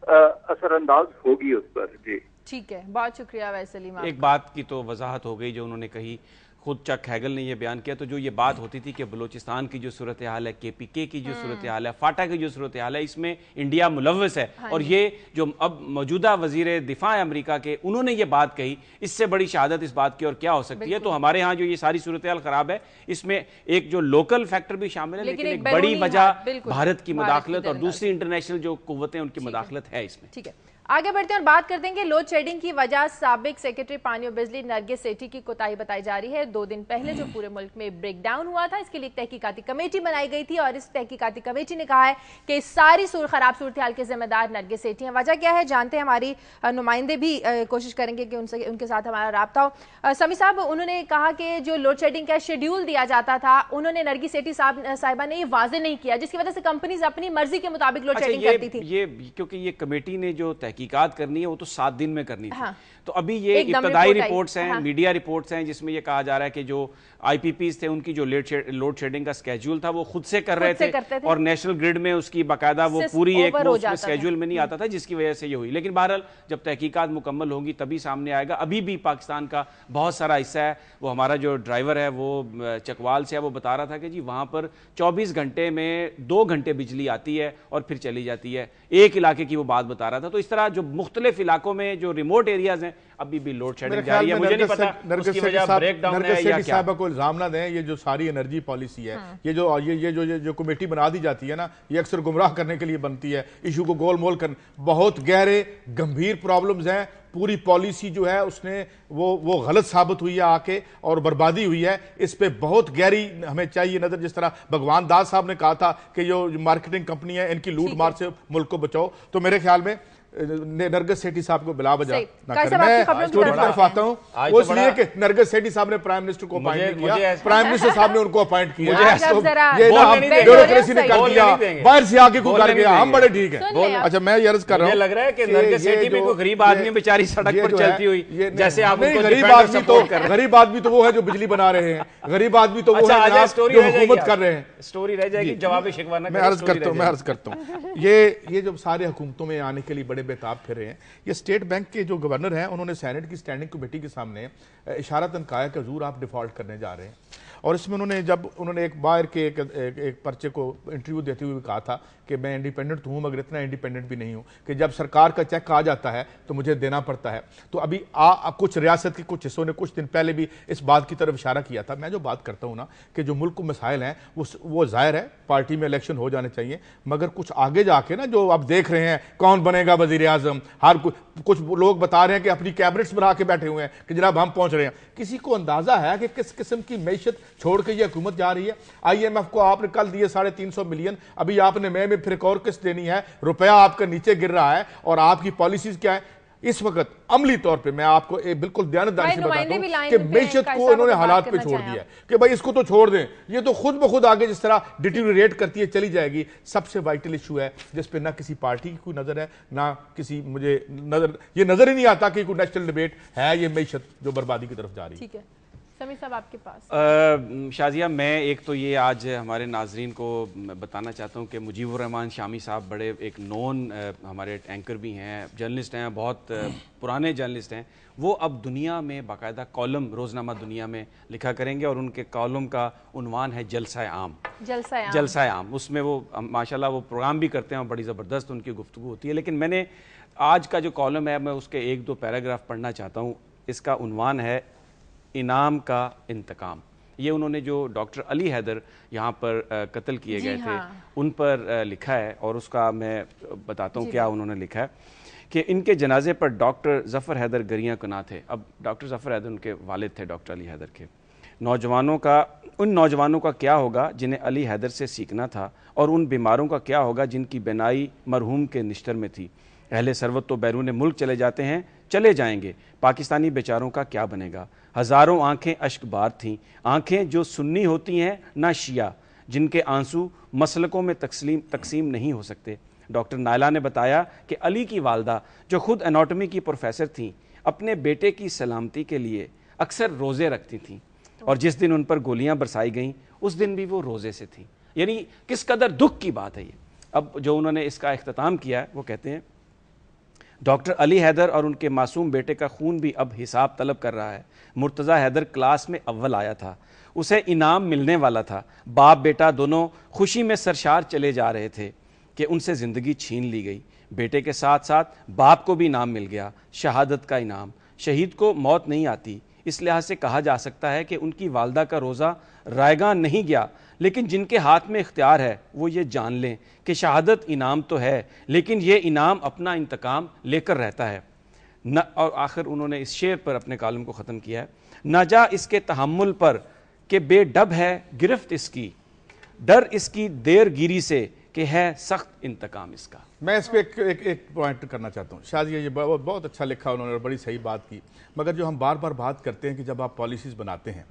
असरअंदाज होगी उस पर। जी ठीक है, बहुत शुक्रिया अवैस सलीम। एक बात की तो वजाहत हो गई जो उन्होंने कही, खुद चक हेगल ने यह बयान किया। तो जो ये बात होती थी कि बलूचिस्तान की जो सूरत हाल है, KPK की जो सूरत हाल है, फाटा की जो सूरत हाल है, इसमें इंडिया मुलव्वस है। और ये जो अब मौजूदा वजीर दिफा है अमरीका के, उन्होंने ये बात कही, इससे बड़ी शहादत इस बात की और क्या हो सकती है। तो हमारे यहाँ जो ये सारी सूरत हाल खराब है, इसमें एक जो लोकल फैक्टर भी शामिल है, लेकिन एक बड़ी वजह भारत की मुदाखलत और दूसरी इंटरनेशनल जो कुव्वतें उनकी मुदाखलत है इसमें। ठीक है, आगे बढ़ते हैं और बात करते हैं कि लोड शेडिंग की वजह साबिक सेक्रेटरी पानी और बिजली नरगिस सेठी की कोताही बताई जा रही है। 2 दिन पहले जो पूरे मुल्क में ब्रेकडाउन हुआ था, इसके लिए एक तहकीकाती कमेटी बनाई गई थी और इस तहकीकाती कमेटी ने कहा है कि इस सारी खराब सूरत हाल के जिम्मेदार नरगिस सेठी हैं। वजह क्या है जानते हैं, हमारी नुमाइंदे भी कोशिश करेंगे कि उनके साथ हमारा राब्ता हो। समी साहब, उन्होंने कहा कि जो लोड शेडिंग का शेड्यूल दिया जाता था, उन्होंने नरगिस सेठी साहिबा ने ये वाजे नहीं किया, जिसकी वजह से कंपनीज अपनी मर्जी के मुताबिक लोड शेडिंग करती थी। ये क्योंकि ये कमेटी ने जो तहकीकात करनी है वो तो 7 दिन में करनी थी। तो अभी ये इब्तदाई रिपोर्ट्स हैं, मीडिया रिपोर्ट्स हैं, जिसमें ये कहा जा रहा है कि जो IPPs थे उनकी जो लोड शेडिंग का स्केड्यूल था वो खुद से कर रहे थे और नेशनल ग्रिड में उसकी बाकायदा वो पूरी एक स्केड्यूल में नहीं आता था, जिसकी वजह से ये हुई। लेकिन बहरहाल जब तहकीकात मुकम्मल होंगी तभी सामने आएगा। अभी भी पाकिस्तान का बहुत सारा हिस्सा है, वो हमारा जो ड्राइवर है वो चकवाल से है, वो बता रहा था कि जी वहाँ पर 24 घंटे में 2 घंटे बिजली आती है और फिर चली जाती है। एक इलाके की वो बात बता रहा था। तो इस तरह طرح जो मुख्तलिफ इलाकों में जो रिमोट एरियाज हैं अभी भी लोड शेडिंग जारी है। मुझे नहीं पता उसकी वजह ब्रेक डाउन है या क्या। साहब को इल्जाम ना दें, ये जो सारी एनर्जी पॉलिसी है, ये जो कमेटी बना दी जाती है ना, ये अक्सर गुमराह करने के लिए बनती है, इशू को गोल मोल करने। बहुत गहरे गंभीर प्रॉब्लम्स हैं, पूरी पॉलिसी जो है उसने वो गलत साबित हुई है आके और बर्बादी हुई है। इस पे बहुत गहरी हमें चाहिए नजर। जिस तरह भगवान दास साहब ने कहा था कि जो मार्केटिंग कंपनी है इनकी लूट मार से मुल्क को बचाओ, तो मेरे ख्याल में नरगिस सेठी साहब को बिला बजा ना कर। मैं स्टोरी की तरफ आता हूँ, वो इसलिए कि नरगिस सेठी साहब ने प्राइम मिनिस्टर को अपॉइंट किया, प्राइम मिनिस्टर साहब ने उनको अपॉइंट किया। ये ना ब्यूरोक्रेसी ने कर दिया, बाहर से आके को कर गया, हम बड़े ठीक है। अच्छा मैं ये अर्ज कर रहा हूँ, लग रहा है कि नरगिस सेठी भी कोई गरीब आदमी बेचारी सड़क पर चलती हुई, जैसे आप गरीब आदमी तो वो है जो बिजली बना रहे हैं, गरीब आदमी तो वो है जो हुकूमत कर रहे हैं। स्टोरी रह जाएगी, जवाब शिकवा ना। मैं अर्ज करता हूँ, ये जो सारे हुकूमतों में आने के लिए बड़े बेताब फिर रहे हैं। ये स्टेट बैंक के जो गवर्नर हैं उन्होंने सेनेट की स्टैंडिंग कमेटी के सामने इशारतन कहा कि हुजूर आप डिफॉल्ट करने जा रहे हैं। और इसमें उन्होंने एक बाहर के एक पर्चे को इंटरव्यू देते हुए कहा था कि मैं इंडिपेंडेंट हूं, मगर इतना इंडिपेंडेंट भी नहीं हूं कि जब सरकार का चेक आ जाता है तो मुझे देना पड़ता है। तो अभी कुछ रियासत के कुछ हिस्सों ने कुछ दिन पहले भी इस बात की तरफ इशारा किया था। मैं जो बात करता हूं ना कि जो मुल्क को मसाइल हैं वो जाहिर है पार्टी में इलेक्शन हो जाने चाहिए, मगर कुछ आगे जाके ना जो आप देख रहे हैं कौन बनेगा वजीर आजम, हर कुछ लोग बता रहे हैं कि अपनी कैबिनेट्स बना के बैठे हुए हैं कि जनाब हम पहुंच रहे हैं। किसी को अंदाजा है कि किस किस्म की मैशत छोड़ के ये हुकूमत जा रही है? IMF को आपने कल दिए 350 मिलियन, अभी आपने मई में फिर एक और किस्त देनी है, रुपया आपका नीचे गिर रहा है और आपकी पॉलिसीज क्या है इस वक्त अमली तौर पे? मैं आपको बिल्कुल ध्यानदारी से बताता हूं कि मैशत को इन्होंने हालात पे छोड़ दिया है कि भाई इसको तो छोड़ दें, ये तो खुद ब खुद आगे जिस तरह डिटीरिएट करती है चली जाएगी। सबसे वाइटल इशू है जिस पे ना किसी पार्टी की कोई नजर है, ना किसी मुझे ये नजर ही नहीं आता कि कोई नेशनल डिबेट है। ये मैशत जो बर्बादी की तरफ जा रही है। समीर साहब आपके पास। शाजिया, मैं एक तो ये आज हमारे नाजरीन को बताना चाहता हूँ कि मुजीबुर रहमान शामी साहब बड़े एक नॉन हमारे एंकर भी हैं, जर्नलिस्ट हैं, बहुत पुराने जर्नलिस्ट हैं। वो अब दुनिया में बाकायदा कॉलम रोज़नामा दुनिया में लिखा करेंगे और उनके कॉलम का उन्वान है जलसा आम। जलसा आम, उसमें वो माशाल्लाह वो प्रोग्राम भी करते हैं और बड़ी ज़बरदस्त उनकी गुफ्तगू होती है। लेकिन मैंने आज का जो कॉलम है मैं उसके 1-2 पैराग्राफ पढ़ना चाहता हूँ। इसका उन्वान है इनाम का इंतकाम। ये उन्होंने जो डॉक्टर अली हैदर यहाँ पर कत्ल किए गए थे उन पर लिखा है और उसका मैं बताता हूँ क्या उन्होंने लिखा है कि इनके जनाजे पर डॉक्टर ज़फ़र हैदर गरियां कुना थे। अब डॉक्टर ज़फ़र हैदर उनके वालिद थे डॉक्टर अली हैदर के। उन नौजवानों का क्या होगा जिन्हें अली हैदर से सीखना था, और उन बीमारों का क्या होगा जिनकी बिनाई मरहूम के निश्तर में थी। अहले सरवत तो बैरून मुल्क चले जाते हैं, चले जाएंगे, पाकिस्तानी बेचारों का क्या बनेगा। हज़ारों आंखें अश्कबार थीं, आंखें जो सुन्नी होती हैं ना शिया, जिनके आंसू मसलकों में तकसीम नहीं हो सकते। डॉक्टर नायला ने बताया कि अली की वालदा जो खुद एनाटॉमी की प्रोफेसर थीं, अपने बेटे की सलामती के लिए अक्सर रोज़े रखती थीं और जिस दिन उन पर गोलियां बरसाई गईं उस दिन भी वो रोज़े से थीं। यानी किस कदर दुख की बात है ये। अब जो उन्होंने इसका इख्तिताम किया है वो कहते हैं डॉक्टर अली हैदर और उनके मासूम बेटे का खून भी अब हिसाब तलब कर रहा है। मुर्तज़ा हैदर क्लास में अव्वल आया था, उसे इनाम मिलने वाला था। बाप बेटा दोनों खुशी में सरशार चले जा रहे थे कि उनसे ज़िंदगी छीन ली गई। बेटे के साथ साथ बाप को भी इनाम मिल गया, शहादत का इनाम। शहीद को मौत नहीं आती, इस लिहाज से कहा जा सकता है कि उनकी वालदा का रोज़ा रायगां नहीं गया, लेकिन जिनके हाथ में इख्तियार है वो ये जान लें कि शहादत इनाम तो है, लेकिन ये इनाम अपना इंतकाम लेकर रहता है न। और आखिर उन्होंने इस शेर पर अपने कालम को ख़त्म किया है, न जा इसके तहम्मुल पर कि बेडब है गिरफ्त इसकी, डर इसकी देर गिरी से कि है सख्त इंतकाम इसका। मैं इस पर एक पॉइंट करना चाहता हूँ। शायद ये बहुत अच्छा लिखा उन्होंने और बड़ी सही बात की, मगर जो हम बार बार बात करते हैं कि जब आप पॉलिसीज़ बनाते हैं,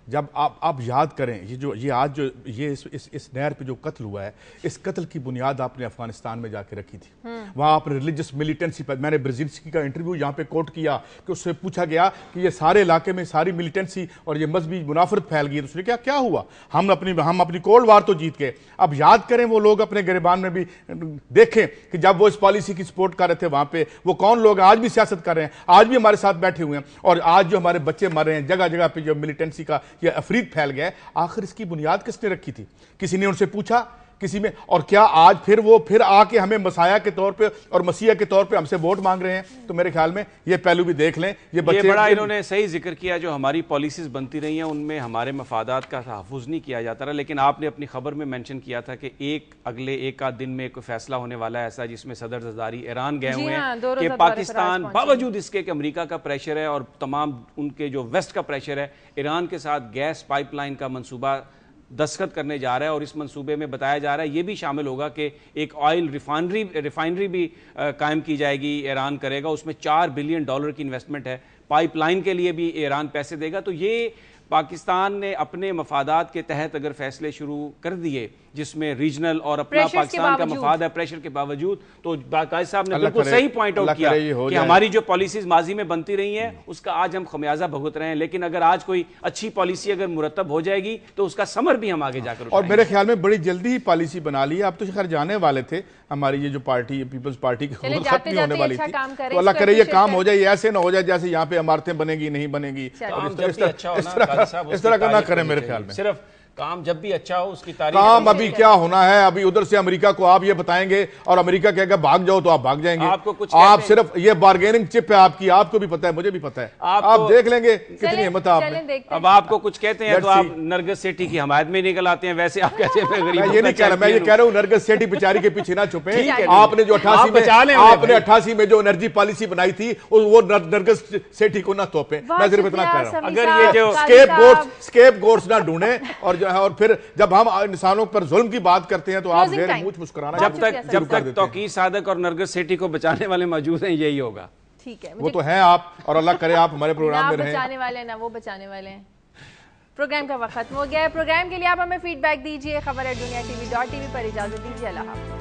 जब आप याद करें ये इस नहर पे जो कत्ल हुआ है, इस कत्ल की बुनियाद आपने अफगानिस्तान में जाके रखी थी। वहाँ आपने रिलीजियस मिलिटेंसी पर, मैंने ब्रजेंस्की का इंटरव्यू यहाँ पे कोट किया कि उससे पूछा गया कि ये सारे इलाके में सारी मिलिटेंसी और ये मजहबी मुनाफरत फैल गई है, तो उसने क्या हुआ, हम अपनी कोल्ड वार तो जीत गए। अब याद करें वो लोग अपने गिरबान में भी देखें कि जब वो इस पॉलिसी की सपोर्ट कर रहे थे वहाँ पे वो कौन लोग आज भी सियासत कर रहे हैं, आज भी हमारे साथ बैठे हुए हैं, और आज जो हमारे बच्चे मर रहे हैं जगह जगह पे जो मिलिटेंसी का ये अफरीद फैल गया है, आखिर इसकी बुनियाद किसने रखी थी? किसी ने उनसे पूछा किसी में, और क्या आज फिर वो फिर आके हमें मसाया के तौर पे और मसीहा के तौर पे हमसे वोट मांग रहे हैं? तो मेरे ख्याल में ये पहलू भी देख लें। ये बच्चे बड़ा इन्होंने सही जिक्र किया, जो हमारी पॉलिसीज बनती रही हैं उनमें हमारे मफादात का तहफ़्फ़ुज़ नहीं किया जाता रहा, लेकिन आपने अपनी खबर में मेंशन किया था कि अगले एक आध दिन में कोई फैसला होने वाला है ऐसा, जिसमें सदर ज़रदारी ईरान गए हुए हैं कि पाकिस्तान बावजूद इसके कि अमेरिका का प्रेशर है और तमाम उनके जो वेस्ट का प्रेशर है, ईरान के साथ गैस पाइपलाइन का मंसूबा दस्तखत करने जा रहा है। और इस मंसूबे में बताया जा रहा है ये भी शामिल होगा कि एक ऑयल रिफाइनरी भी कायम की जाएगी, ईरान करेगा, उसमें $4 बिलियन की इन्वेस्टमेंट है, पाइपलाइन के लिए भी ईरान पैसे देगा। तो ये पाकिस्तान ने अपने मफादात के तहत अगर फैसले शुरू कर दिए जिसमें रीजनल और अपना पाकिस्तान का मफाद है प्रेशर के बावजूद, तो बाकायदा साहब ने बिल्कुल सही पॉइंट आउट किया कि हमारी जो पॉलिसीज माजी में बनती रही हैं उसका आज हम खमियाजा भुगत रहे हैं, लेकिन अगर आज कोई अच्छी पॉलिसी अगर मुरतब हो जाएगी तो उसका समर भी हम आगे जाकर और मेरे ख्याल में बड़ी जल्दी ही पॉलिसी बना ली है। आप तो खैर जाने वाले थे, हमारी ये जो पार्टी पीपल्स पार्टी की खत्म नहीं होने वाली थी, तो अल्लाह करे ये काम हो जाए, ऐसे ना हो जाए जैसे यहाँ पे इमारतें बनेगी नहीं बनेगी, इस तरह का ना करें। मेरे ख्याल में सिर्फ काम जब भी अच्छा हो उसकी तारीफ। काम अभी क्या होना है, अभी उधर से अमेरिका को आप ये बताएंगे और अमेरिका कहेगा भाग जाओ तो आप भाग जाएंगे। आपको कुछ आप सिर्फ ये बार्गेनिंग चिप है आपकी, आपको भी पता है मुझे भी पता है, आप देख लेंगे कितनी हिम्मत है आपने। अब आपको कुछ कहते हैं तो आप नरगिस सेठी की हमायत में निकल आते हैं, वैसे आप कहते हैं ये नहीं कह रहा, मैं ये कह रहा हूँ नरगिस सेठी बेचारी के पीछे ना छुपे। आपने जो 88 में जो एनर्जी पॉलिसी बनाई थी वो नरगिस सेठी को ना तोपे, मैं सिर्फ इतना कह रहा हूँ। अगर ये जो स्केप गोट्स ना ढूंढे और जो है, और फिर जब हम इंसानों पर जुल्म की बात करते हैं तो आप गैर मुंह मुस्कुराना, जब तक तौकीर सादक और नरगिस सेठी को बचाने वाले मौजूद हैं यही होगा। ठीक है, वो तो हैं आप, और अल्लाह करे आप हमारे प्रोग्राम में रहें। बचाने वाले ना वो बचाने वाले हैं। प्रोग्राम का वक्त खत्म हो गया है। प्रोग्राम के लिए आप हमें फीडबैक दीजिए। खबर है दुनिया TV.tv पर। इजाजत दीजिए, अल्लाह हाफ़िज़।